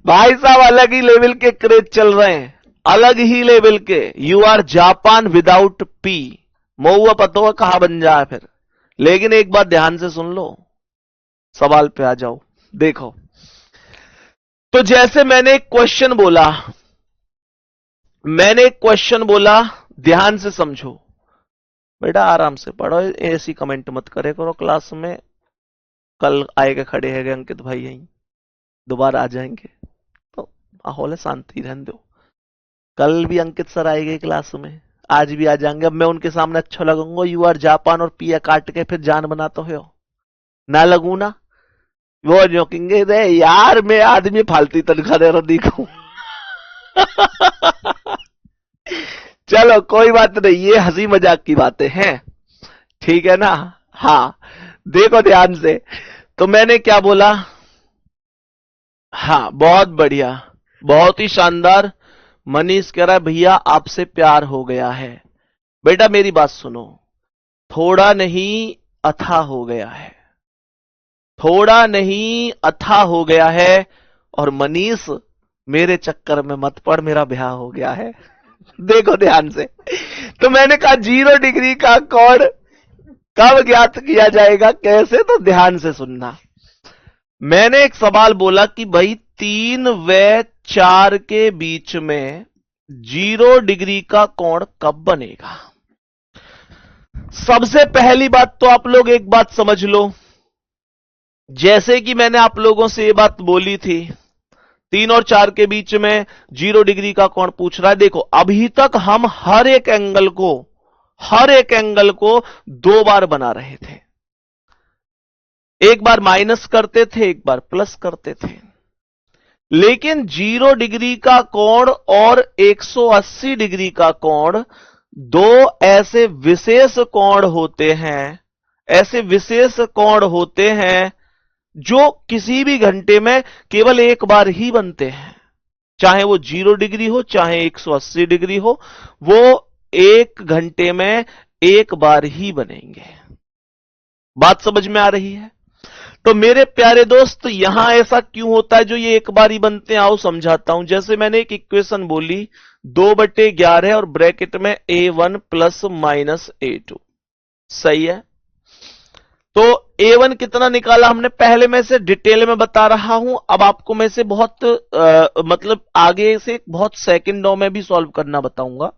भाई साहब, अलग ही लेवल के क्रेज चल रहे हैं, अलग ही लेवल के। You are Japan without P, मऊआ पता हुआ कहां बन जाए फिर। लेकिन एक बात ध्यान से सुन लो, सवाल पे आ जाओ। देखो तो जैसे मैंने एक क्वेश्चन बोला, ध्यान से समझो बेटा, आराम से पढ़ो, ऐसी कमेंट मत करे करो क्लास में। कल आएगा खड़े हैं अंकित भाई, यहीं दोबारा आ जाएंगे तो माहौल है, शांति रहने दो। कल भी अंकित सर आएंगे क्लास में, आज भी आ जाएंगे। अब मैं उनके सामने अच्छा लगूंगा, यू आर जापान और पिया काट के फिर जान बनाते हो ना, लगू ना। वो जोकेंगे रे यार, मैं आदमी फालतू तनख्वाह दे रहा देखो। चलो कोई बात नहीं, ये हंसी मजाक की बातें हैं, ठीक है ना। हाँ, देखो ध्यान से, तो मैंने क्या बोला। हाँ बहुत बढ़िया, बहुत ही शानदार। मनीष कह रहा है भैया आपसे प्यार हो गया है। बेटा मेरी बात सुनो, थोड़ा नहीं अथा हो गया है, थोड़ा नहीं अथा हो गया है। और मनीष मेरे चक्कर में मत पड़, मेरा ब्याह हो गया है। देखो ध्यान से, तो मैंने कहा 0 डिग्री का कोण कब ज्ञात किया जाएगा, कैसे, तो ध्यान से सुनना। मैंने एक सवाल बोला कि भाई 3 व 4 के बीच में 0 डिग्री का कोण कब बनेगा। सबसे पहली बात तो आप लोग एक बात समझ लो, जैसे कि मैंने आप लोगों से ये बात बोली थी, 3 और 4 के बीच में 0 डिग्री का कोण पूछ रहा है। देखो अभी तक हम हर एक एंगल को 2 बार बना रहे थे, एक बार माइनस करते थे, एक बार प्लस करते थे। लेकिन 0 डिग्री का कोण और 180 डिग्री का कोण दो ऐसे विशेष कोण होते हैं, ऐसे विशेष कोण होते हैं जो किसी भी घंटे में केवल एक बार ही बनते हैं। चाहे वो 0 डिग्री हो, चाहे 180 डिग्री हो, वो एक घंटे में एक बार ही बनेंगे। बात समझ में आ रही है। तो मेरे प्यारे दोस्त यहां ऐसा क्यों होता है जो ये एक बार ही बनते हैं, आओ समझाता हूं। जैसे मैंने एक इक्वेशन बोली 2/11 और ब्रैकेट में a1 प्लस माइनस a2, सही है। तो a1 कितना निकाला हमने, पहले मैं इसे डिटेल में बता रहा हूं, अब आपको मैं इसे बहुत मतलब आगे से बहुत सेकंडों में भी सॉल्व करना बताऊंगा।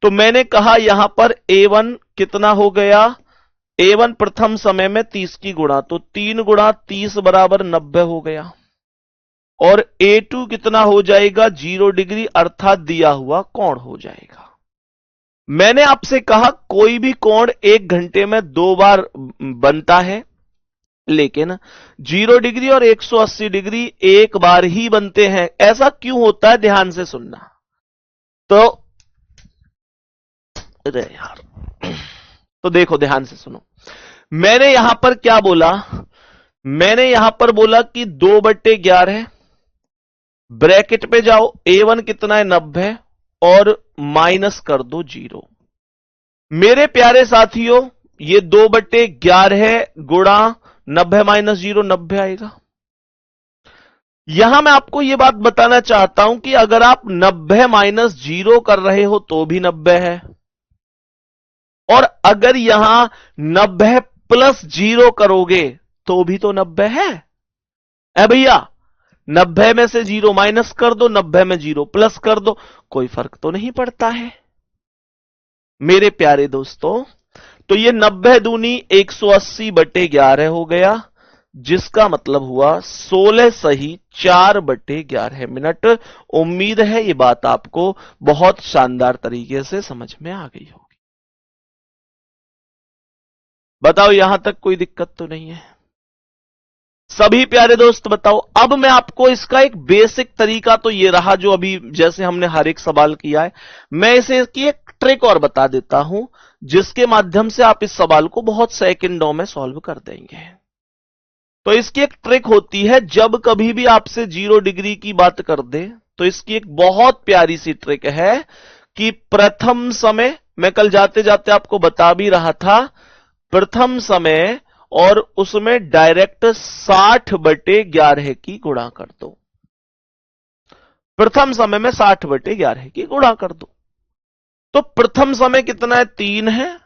तो मैंने कहा यहां पर a1 कितना हो गया, a1 प्रथम समय में 30 की गुणा, तो 3 गुणा 30 बराबर 90 हो गया। और a2 कितना हो जाएगा, 0 डिग्री अर्थात दिया हुआ कोण हो जाएगा। मैंने आपसे कहा कोई भी कोण एक घंटे में 2 बार बनता है, लेकिन 0 डिग्री और 180 डिग्री एक बार ही बनते हैं। ऐसा क्यों होता है, ध्यान से सुनना। तो अरे यार, तो देखो ध्यान से सुनो, मैंने यहां पर क्या बोला, मैंने यहां पर बोला कि 2/11 ब्रैकेट पे जाओ, a1 कितना है 90 और माइनस कर दो 0। मेरे प्यारे साथियों ये 2/11 गुणा 90 माइनस 0 90 आएगा। यहां मैं आपको यह बात बताना चाहता हूं कि अगर आप 90 माइनस 0 कर रहे हो तो भी 90 है, और अगर यहां 90 प्लस 0 करोगे तो भी तो 90 है। ए भैया 90 में से 0 माइनस कर दो, 90 में 0 प्लस कर दो, कोई फर्क तो नहीं पड़ता है मेरे प्यारे दोस्तों। तो ये 90 दूनी 180/11 हो गया, जिसका मतलब हुआ 16 सही 4/11 मिनट। उम्मीद है ये बात आपको बहुत शानदार तरीके से समझ में आ गई होगी। बताओ यहां तक कोई दिक्कत तो नहीं है सभी प्यारे दोस्त, बताओ। अब मैं आपको इसका एक बेसिक तरीका तो ये रहा जो अभी जैसे हमने हर एक सवाल किया है, मैं इसे इसकी एक ट्रिक और बता देता हूं जिसके माध्यम से आप इस सवाल को बहुत सेकंडों में सॉल्व कर देंगे। तो इसकी एक ट्रिक होती है, जब कभी भी आपसे 0 डिग्री की बात कर दे तो इसकी एक बहुत प्यारी सी ट्रिक है कि प्रथम समय, मैं कल जाते जाते आपको बता भी रहा था, प्रथम समय और उसमें डायरेक्ट 60/11 की गुणा कर दो। प्रथम समय में 60/11 की गुणा कर दो। तो प्रथम समय कितना है 3 है,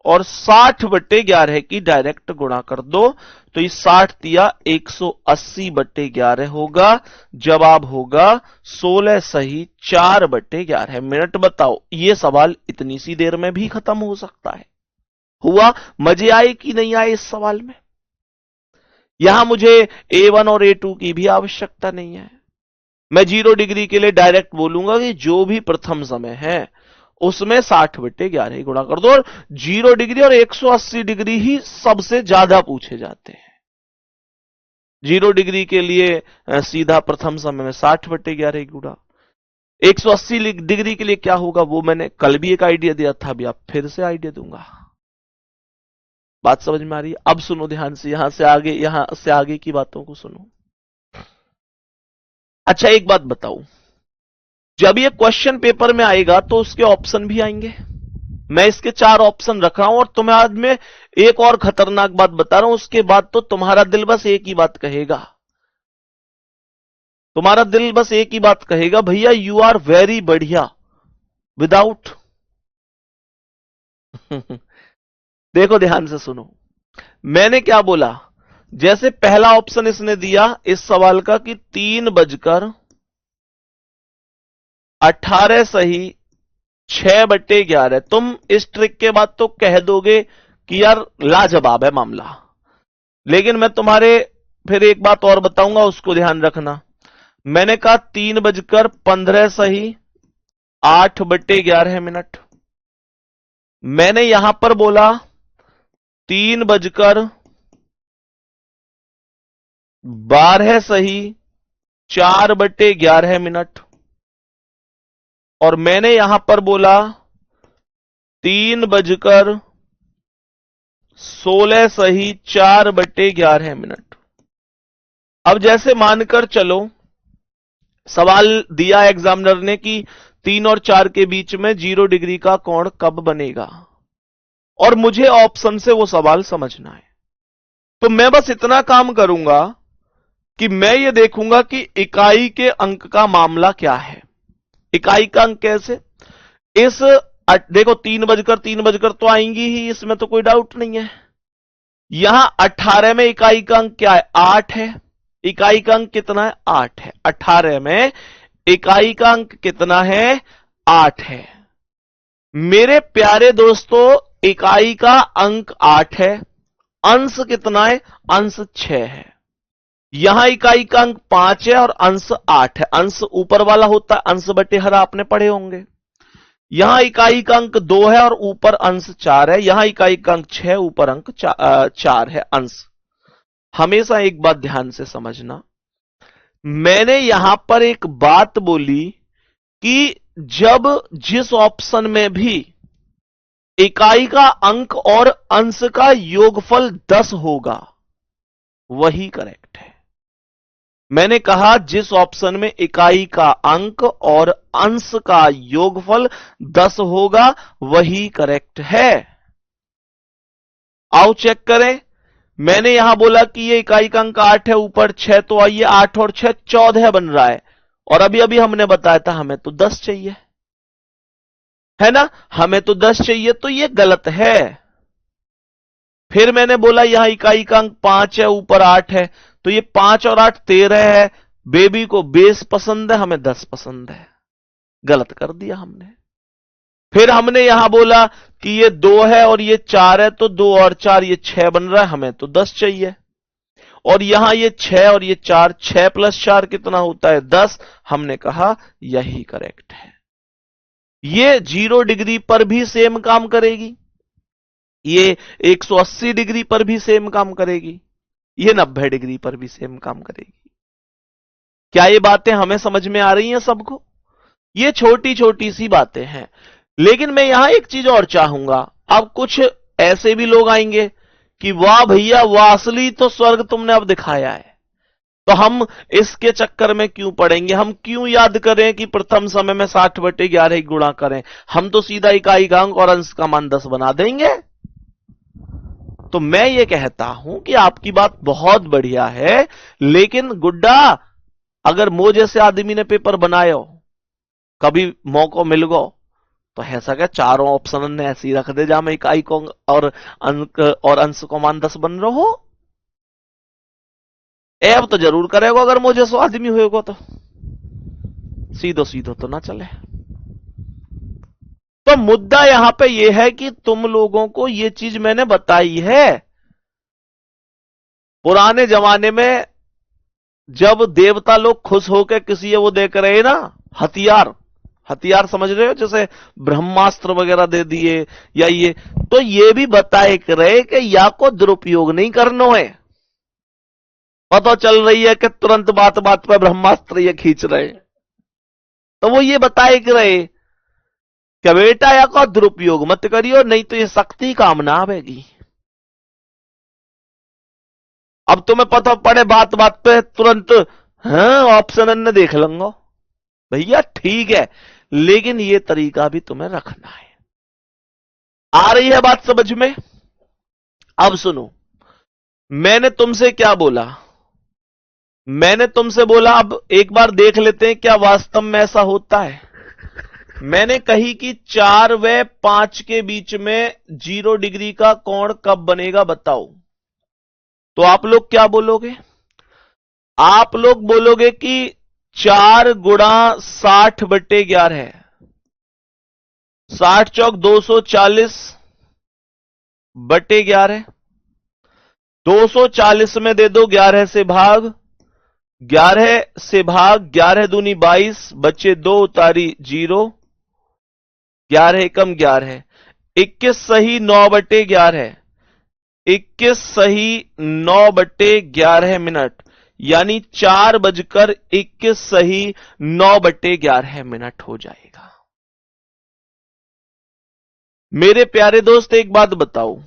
और 60/11 की डायरेक्ट गुणा कर दो, तो ये 60 दिया 180/11 होगा। जवाब होगा 16 सही 4/11 मिनट। बताओ ये सवाल इतनी सी देर में भी खत्म हो सकता है। हुआ? मजे आए कि नहीं आए इस सवाल में? यहां मुझे a1 और a2 की भी आवश्यकता नहीं है, मैं 0 डिग्री के लिए डायरेक्ट बोलूंगा कि जो भी प्रथम समय है उसमें 60/11 गुणा कर दो, और 0 डिग्री और 180 डिग्री ही सबसे ज्यादा पूछे जाते हैं। 0 डिग्री के लिए सीधा प्रथम समय में 60/11 गुणा। 180 डिग्री के लिए क्या होगा वो मैंने कल भी एक आइडिया दिया था, अभी आप फिर से आइडिया दूंगा। बात समझ में आ रही है? अब सुनो ध्यान से, यहां से आगे की बातों को सुनो। अच्छा एक बात बताऊं, जब ये क्वेश्चन पेपर में आएगा तो उसके ऑप्शन भी आएंगे। मैं इसके 4 ऑप्शन रख रहा हूं और तुम्हें आज मैं एक और खतरनाक बात बता रहा हूं, उसके बाद तो तुम्हारा दिल बस एक ही बात कहेगा, तुम्हारा दिल बस एक ही बात कहेगा, भैया यू आर वेरी बढ़िया विदाउट। देखो ध्यान से सुनो, मैंने क्या बोला, जैसे पहला ऑप्शन इसने दिया इस सवाल का कि 3:18 सही 6/11। तुम इस ट्रिक के बाद तो कह दोगे कि यार लाजवाब है मामला, लेकिन मैं तुम्हारे फिर एक बात और बताऊंगा, उसको ध्यान रखना। मैंने कहा 3:15 सही 8/11। मैंने यहां पर बोला 3:12 सही 4/11। और मैंने यहां पर बोला 3:16 सही 4/11। अब जैसे मानकर चलो सवाल दिया एग्जामिनर ने कि 3 और 4 के बीच में 0 डिग्री का कोण कब बनेगा, और मुझे ऑप्शन से वो सवाल समझना है। तो मैं बस इतना काम करूंगा कि मैं ये देखूंगा कि इकाई के अंक का मामला क्या है। इकाई का अंक कैसे, इस देखो 3:03 तो आएंगी ही, इसमें तो कोई डाउट नहीं है। यहां 18 में इकाई का अंक क्या है, 8 है। इकाई का अंक कितना है, 8 है। 18 में इकाई का अंक कितना है, 8 है। मेरे प्यारे दोस्तों इकाई का अंक 8 है, अंश कितना है, अंश 6 है। यहां इकाई का अंक 5 है और अंश 8 है। अंश ऊपर वाला होता है, अंश बटे हर आपने पढ़े होंगे। यहां इकाई का अंक 2 है और ऊपर अंश 4 है। यहां इकाई का अंक 6, ऊपर अंक 4 है अंश। हमेशा एक बात ध्यान से समझना, मैंने यहां पर एक बात बोली कि जब जिस ऑप्शन में भी इकाई का अंक और अंश का योगफल 10 होगा वही करेक्ट है। मैंने कहा जिस ऑप्शन में इकाई का अंक और अंश का योगफल 10 होगा वही करेक्ट है। आओ चेक करें, मैंने यहां बोला कि ये इकाई का अंक 8 है, ऊपर 6, तो आइए 8 और 6 14 बन रहा है। और अभी अभी हमने बताया था हमें तो 10 चाहिए, है ना, हमें तो 10 चाहिए, तो ये गलत है। फिर मैंने बोला यहां इकाई का अंक 5 है, ऊपर 8 है, तो ये 5 और 8 13 है। बेबी को बेस पसंद है, हमें 10 पसंद है, गलत कर दिया हमने। फिर हमने यहां बोला कि ये 2 है और ये 4 है, तो 2 और 4 ये 6 बन रहा है, हमें तो 10 चाहिए। और यहां ये 6 और ये 4, 6 + 4 कितना होता है, 10। हमने कहा यही करेक्ट है। ये 0 डिग्री पर भी सेम काम करेगी, ये 180 डिग्री पर भी सेम काम करेगी, ये 90 डिग्री पर भी सेम काम करेगी। क्या ये बातें हमें समझ में आ रही हैं सबको? ये छोटी छोटी सी बातें हैं, लेकिन मैं यहां एक चीज और चाहूंगा। अब कुछ ऐसे भी लोग आएंगे कि वाह भैया वाह, असली तो स्वर्ग तुमने अब दिखाया है, तो हम इसके चक्कर में क्यों पड़ेंगे, हम क्यों याद करें कि प्रथम समय में 60/11 गुणा करें, हम तो सीधा इकाई का अंक और अंश का मान 10 बना देंगे। तो मैं ये कहता हूं कि आपकी बात बहुत बढ़िया है, लेकिन गुड्डा अगर मो जैसे आदमी ने पेपर बनाए हो, कभी मौका मिल गो, तो ऐसा क्या चारों ऑप्शन ने ऐसी रख दे जहां में इकाई को और अंक और अंश को मान 10 बन रहा हो। अब तो जरूर करेगा अगर मुझे सो आदमी होएगा तो, सीधो सीधो तो ना चले। तो मुद्दा यहां पे यह है कि तुम लोगों को यह चीज मैंने बताई है। पुराने जमाने में जब देवता लोग खुश होकर किसी वो देख रहे ना हथियार, हथियार समझ रहे हो, जैसे ब्रह्मास्त्र वगैरह दे दिए या ये, तो ये भी बताए रहे कि या को दुरुपयोग नहीं करना है, पता चल रही है कि तुरंत बात बात पर ब्रह्मास्त्र ये खींच रहे, तो वो ये बताए कि रहे कि बेटा या का दुरुपयोग मत करियो, नहीं तो ये शक्ति काम ना आवेगी। अब तुम्हें पता पड़े बात बात पे तुरंत हाँ ऑप्शन न देख लूंगा, भैया ठीक है, लेकिन ये तरीका भी तुम्हें रखना है। आ रही है बात समझ में? अब सुनो, मैंने तुमसे क्या बोला, मैंने तुमसे बोला, अब एक बार देख लेते हैं क्या वास्तव में ऐसा होता है। मैंने कही कि 4 व 5 के बीच में 0 डिग्री का कोण कब बनेगा बताओ। तो आप लोग क्या बोलोगे? आप लोग बोलोगे कि 4 गुणा 60/11 है, 60 चौक 240/11, 240 में दे दो 11 से भाग, 11 से भाग, 11 दूनी 22, बच्चे 2 उतारी 0, 11 एकम 11, 21 सही 9/11, 21 सही 9/11 मिनट, यानी 4:21 सही 9/11 मिनट हो जाएगा। मेरे प्यारे दोस्त एक बात बताओ,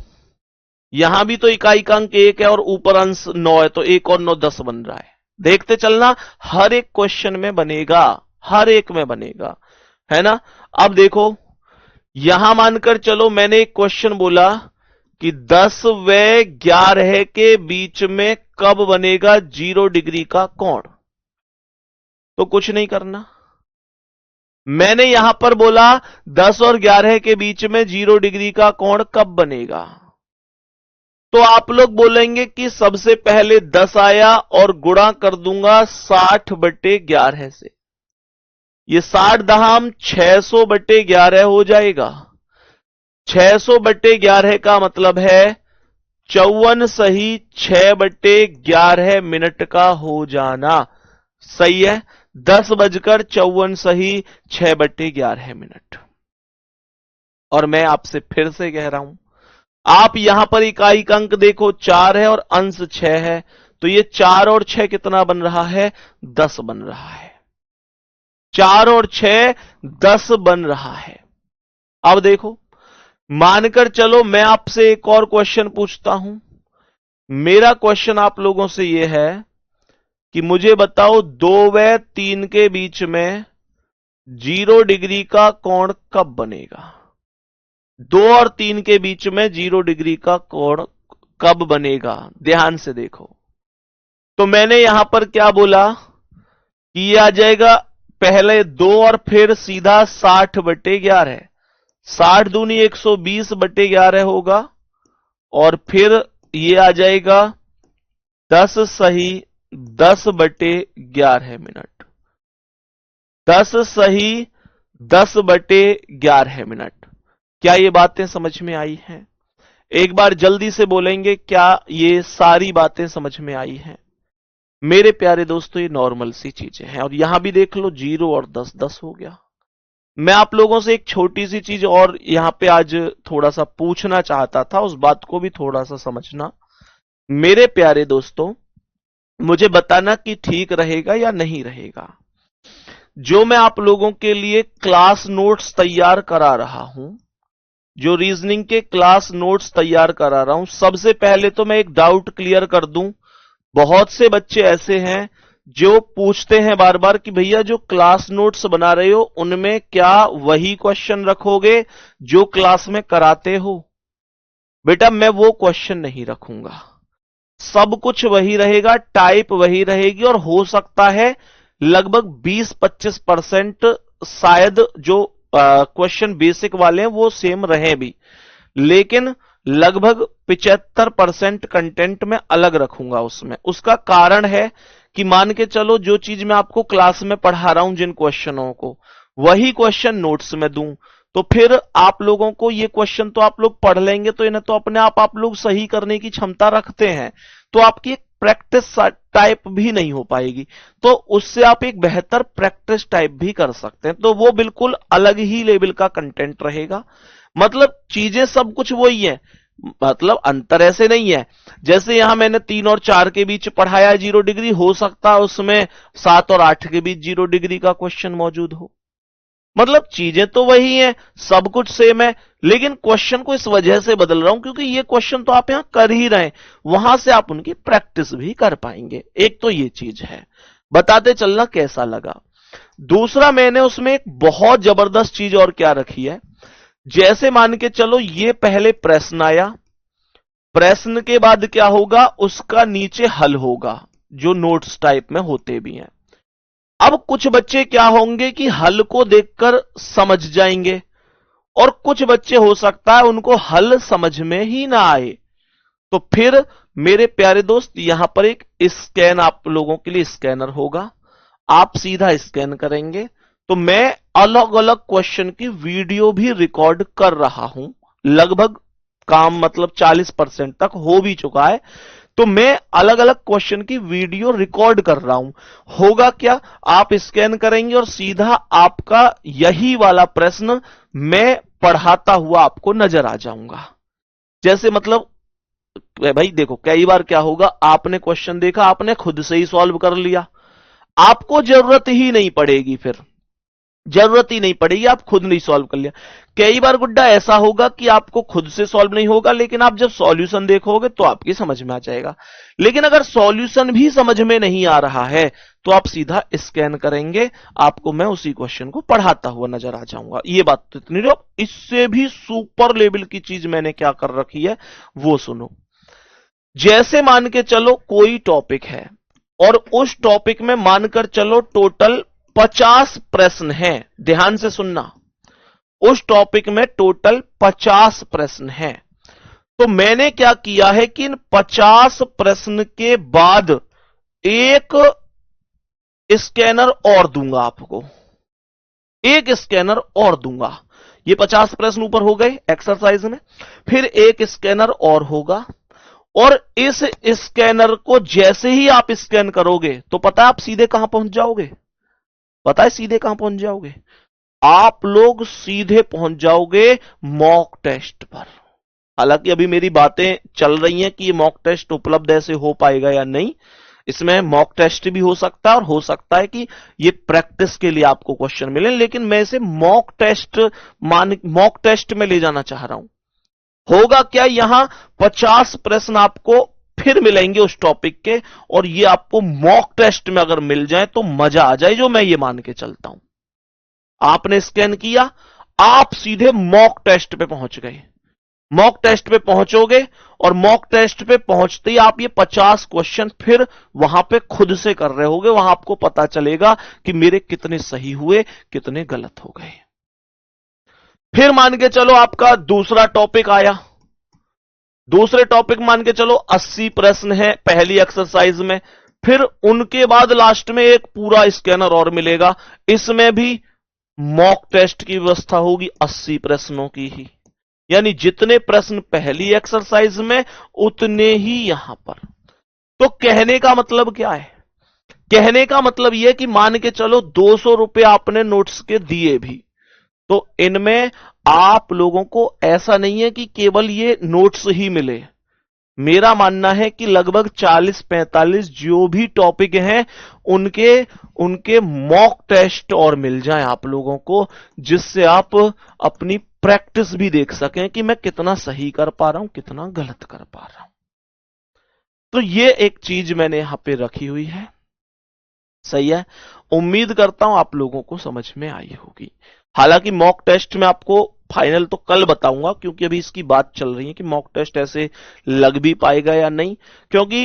यहां भी तो इकाई का अंक 1 है और ऊपर अंश 9 है, तो 1 और 9 10 बन रहा है। देखते चलना, हर एक क्वेश्चन में बनेगा, हर एक में बनेगा, है ना। अब देखो, यहां मानकर चलो मैंने एक क्वेश्चन बोला कि 10 व 11 के बीच में कब बनेगा 0 डिग्री का कोण, तो कुछ नहीं करना। मैंने यहां पर बोला 10 और 11 के बीच में 0 डिग्री का कोण कब बनेगा, तो आप लोग बोलेंगे कि सबसे पहले 10 आया और गुणा कर दूंगा 60/11 से, ये 60 दहाम 600/11 हो जाएगा। 600/11 का मतलब है 54 सही 6/11 मिनट का हो जाना, सही है। 10:54 सही 6/11 मिनट। और मैं आपसे फिर से कह रहा हूं, आप यहां पर इकाई का अंक देखो 4 है और अंश 6 है, तो ये 4 और 6 कितना बन रहा है? 10 बन रहा है। 4 और 6 10 बन रहा है। अब देखो, मानकर चलो मैं आपसे एक और क्वेश्चन पूछता हूं। मेरा क्वेश्चन आप लोगों से यह है कि मुझे बताओ 2 व 3 के बीच में 0 डिग्री का कोण कब बनेगा? 2 और 3 के बीच में 0 डिग्री का कोण कब बनेगा? ध्यान से देखो, तो मैंने यहां पर क्या बोला कि ये आ जाएगा पहले 2 और फिर सीधा 60/11, 60 दूनी 120/11 होगा, और फिर ये आ जाएगा 10 सही 10/11 मिनट, 10 सही 10/11 मिनट। क्या ये बातें समझ में आई हैं? एक बार जल्दी से बोलेंगे, क्या ये सारी बातें समझ में आई हैं? मेरे प्यारे दोस्तों, ये नॉर्मल सी चीजें हैं। और यहां भी देख लो 0 और 10 10 हो गया। मैं आप लोगों से एक छोटी सी चीज और यहां पे आज थोड़ा सा पूछना चाहता था, उस बात को भी थोड़ा सा समझना। मेरे प्यारे दोस्तों, मुझे बताना कि ठीक रहेगा या नहीं रहेगा। जो मैं आप लोगों के लिए क्लास नोट्स तैयार करा रहा हूं, जो रीजनिंग के क्लास नोट्स तैयार करा रहा हूं, सबसे पहले तो मैं एक डाउट क्लियर कर दूं। बहुत से बच्चे ऐसे हैं जो पूछते हैं बार बार कि भैया जो क्लास नोट्स बना रहे हो उनमें क्या वही क्वेश्चन रखोगे जो क्लास में कराते हो? बेटा मैं वो क्वेश्चन नहीं रखूंगा, सब कुछ वही रहेगा, टाइप वही रहेगी, और हो सकता है लगभग 20-25% शायद जो क्वेश्चन बेसिक वाले हैं वो सेम रहे भी, लेकिन लगभग 75% कंटेंट में अलग रखूंगा उसमें। उसका कारण है कि मान के चलो जो चीज मैं आपको क्लास में पढ़ा रहा हूं, जिन क्वेश्चनों को, वही क्वेश्चन नोट्स में दूं, तो फिर आप लोगों को ये क्वेश्चन तो आप लोग पढ़ लेंगे, तो इन्हें तो अपने आप लोग सही करने की क्षमता रखते हैं, तो आपकी एक प्रैक्टिस टाइप भी नहीं हो पाएगी। तो उससे आप एक बेहतर प्रैक्टिस टाइप भी कर सकते हैं, तो वो बिल्कुल अलग ही लेवल का कंटेंट रहेगा। मतलब चीजें सब कुछ वही है, मतलब अंतर ऐसे नहीं है, जैसे यहां मैंने 3 और 4 के बीच पढ़ाया 0 डिग्री, हो सकता है उसमें 7 और 8 के बीच 0 डिग्री का क्वेश्चन मौजूद हो। मतलब चीजें तो वही हैं, सब कुछ सेम है, लेकिन क्वेश्चन को इस वजह से बदल रहा हूं क्योंकि ये क्वेश्चन तो आप यहां कर ही रहे हैं, वहां से आप उनकी प्रैक्टिस भी कर पाएंगे। एक तो ये चीज है, बताते चलना कैसा लगा। दूसरा, मैंने उसमें एक बहुत जबरदस्त चीज और क्या रखी है, जैसे मान के चलो ये पहले प्रश्न आया, प्रश्न के बाद क्या होगा, उसका नीचे हल होगा, जो नोट्स टाइप में होते भी हैं। अब कुछ बच्चे क्या होंगे कि हल को देखकर समझ जाएंगे, और कुछ बच्चे हो सकता है उनको हल समझ में ही ना आए। तो फिर मेरे प्यारे दोस्त, यहां पर एक स्कैन आप लोगों के लिए स्कैनर होगा, आप सीधा स्कैन करेंगे। तो मैं अलग अलग क्वेश्चन की वीडियो भी रिकॉर्ड कर रहा हूं, लगभग काम मतलब 40% तक हो भी चुका है। तो मैं अलग अलग क्वेश्चन की वीडियो रिकॉर्ड कर रहा हूं। होगा क्या, आप स्कैन करेंगे और सीधा आपका यही वाला प्रश्न मैं पढ़ाता हुआ आपको नजर आ जाऊंगा। जैसे मतलब भाई देखो, कई बार क्या होगा, आपने क्वेश्चन देखा, आपने खुद से ही सॉल्व कर लिया, आपको जरूरत ही नहीं पड़ेगी, फिर जरूरत ही नहीं पड़ेगी, आप खुद नहीं सॉल्व कर लिया। कई बार गुड्डा ऐसा होगा कि आपको खुद से सॉल्व नहीं होगा, लेकिन आप जब सॉल्यूशन देखोगे तो आपकी समझ में आ जाएगा। लेकिन अगर सॉल्यूशन भी समझ में नहीं आ रहा है तो आप सीधा स्कैन करेंगे, आपको मैं उसी क्वेश्चन को पढ़ाता हुआ नजर आ जाऊंगा। ये बात तो इतनी रहो, इससे भी सुपर लेवल की चीज मैंने क्या कर रखी है वो सुनो। जैसे मान के चलो कोई टॉपिक है, और उस टॉपिक में मानकर चलो टोटल 50 प्रश्न हैं, ध्यान से सुनना, उस टॉपिक में टोटल 50 प्रश्न हैं। तो मैंने क्या किया है कि इन 50 प्रश्न के बाद एक स्कैनर और दूंगा आपको, एक स्कैनर और दूंगा। ये 50 प्रश्न ऊपर हो गए एक्सरसाइज में, फिर एक स्कैनर और होगा, और इस स्कैनर को जैसे ही आप स्कैन करोगे तो पता है आप सीधे कहां पहुंच जाओगे, पता है सीधे कहां पहुंच जाओगे, आप लोग सीधे पहुंच जाओगे मॉक टेस्ट पर। हालांकि अभी मेरी बातें चल रही हैं कि ये मॉक टेस्ट उपलब्ध ऐसे हो पाएगा या नहीं, इसमें मॉक टेस्ट भी हो सकता है, और हो सकता है कि ये प्रैक्टिस के लिए आपको क्वेश्चन मिले, लेकिन मैं इसे मॉक टेस्ट में ले जाना चाह रहा हूं। होगा क्या, यहां 50 प्रश्न आपको फिर मिलेंगे उस टॉपिक के, और ये आपको मॉक टेस्ट में अगर मिल जाए तो मजा आ जाए, जो मैं ये मान के चलता हूं। आपने स्कैन किया, आप सीधे मॉक टेस्ट पे पहुंच गए, मॉक टेस्ट पे पहुंचोगे, और मॉक टेस्ट पे पहुंचते ही आप ये 50 क्वेश्चन फिर वहां पे खुद से कर रहे होगे, वहां आपको पता चलेगा कि मेरे कितने सही हुए, कितने गलत हो गए। फिर मान के चलो आपका दूसरा टॉपिक आया, दूसरे टॉपिक मान के चलो 80 प्रश्न है पहली एक्सरसाइज में, फिर उनके बाद लास्ट में एक पूरा स्कैनर और मिलेगा, इसमें भी मॉक टेस्ट की व्यवस्था होगी 80 प्रश्नों की ही, यानी जितने प्रश्न पहली एक्सरसाइज में उतने ही यहां पर। तो कहने का मतलब क्या है, कहने का मतलब यह कि मान के चलो 200 रुपए आपने नोट्स के दिए भी, तो इनमें आप लोगों को ऐसा नहीं है कि केवल ये नोट्स ही मिले, मेरा मानना है कि लगभग 40-45 जो भी टॉपिक हैं उनके मॉक टेस्ट और मिल जाएं आप लोगों को, जिससे आप अपनी प्रैक्टिस भी देख सकें कि मैं कितना सही कर पा रहा हूं, कितना गलत कर पा रहा हूं। तो ये एक चीज मैंने यहां पे रखी हुई है, सही है। उम्मीद करता हूं आप लोगों को समझ में आई होगी। हालांकि मॉक टेस्ट में आपको फाइनल तो कल बताऊंगा, क्योंकि अभी इसकी बात चल रही है कि मॉक टेस्ट ऐसे लग भी पाएगा या नहीं, क्योंकि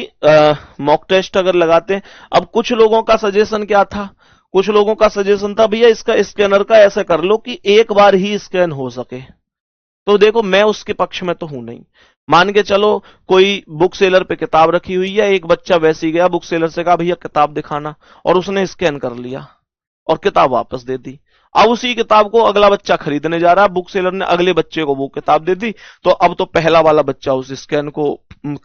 मॉक टेस्ट अगर लगाते हैं, अब कुछ लोगों का सजेशन क्या था, कुछ लोगों का सजेशन था भैया इसका स्कैनर का ऐसा कर लो कि एक बार ही स्कैन हो सके। तो देखो मैं उसके पक्ष में तो हूं नहीं, मान के चलो कोई बुक सेलर पे किताब रखी हुई है, एक बच्चा वैसे ही गया बुक सेलर से कहा भैया किताब दिखाना, और उसने स्कैन कर लिया और किताब वापस दे दी। अब उसी किताब को अगला बच्चा खरीदने जा रहा है, बुक सेलर ने अगले बच्चे को वो किताब दे दी, तो अब तो पहला वाला बच्चा उस स्कैन को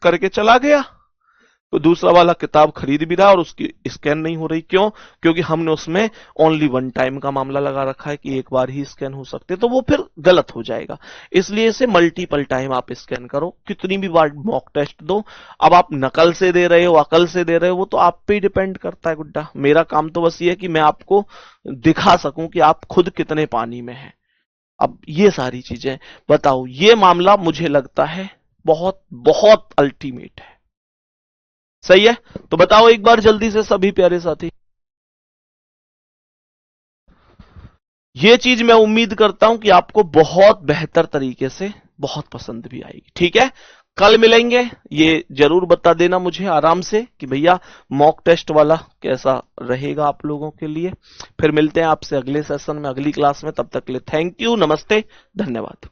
करके चला गया। तो दूसरा वाला किताब खरीद भी रहा है और उसकी स्कैन नहीं हो रही। क्यों? क्योंकि हमने उसमें ओनली वन टाइम का मामला लगा रखा है कि एक बार ही स्कैन हो सकते, तो वो फिर गलत हो जाएगा। इसलिए इसे मल्टीपल टाइम आप स्कैन करो, कितनी भी बार मॉक टेस्ट दो। अब आप नकल से दे रहे हो, अकल से दे रहे हो, वो तो आप पे ही डिपेंड करता है गुड्डा। मेरा काम तो बस ये है कि मैं आपको दिखा सकूं कि आप खुद कितने पानी में हैं। अब ये सारी चीजें बताओ, ये मामला मुझे लगता है बहुत बहुत अल्टीमेट है। सही है? तो बताओ एक बार जल्दी से सभी प्यारे साथी। ये चीज मैं उम्मीद करता हूं कि आपको बहुत बेहतर तरीके से बहुत पसंद भी आएगी। ठीक है, कल मिलेंगे। ये जरूर बता देना मुझे आराम से कि भैया मॉक टेस्ट वाला कैसा रहेगा आप लोगों के लिए। फिर मिलते हैं आपसे अगले सेशन में, अगली क्लास में। तब तक के लिए थैंक यू, नमस्ते, धन्यवाद।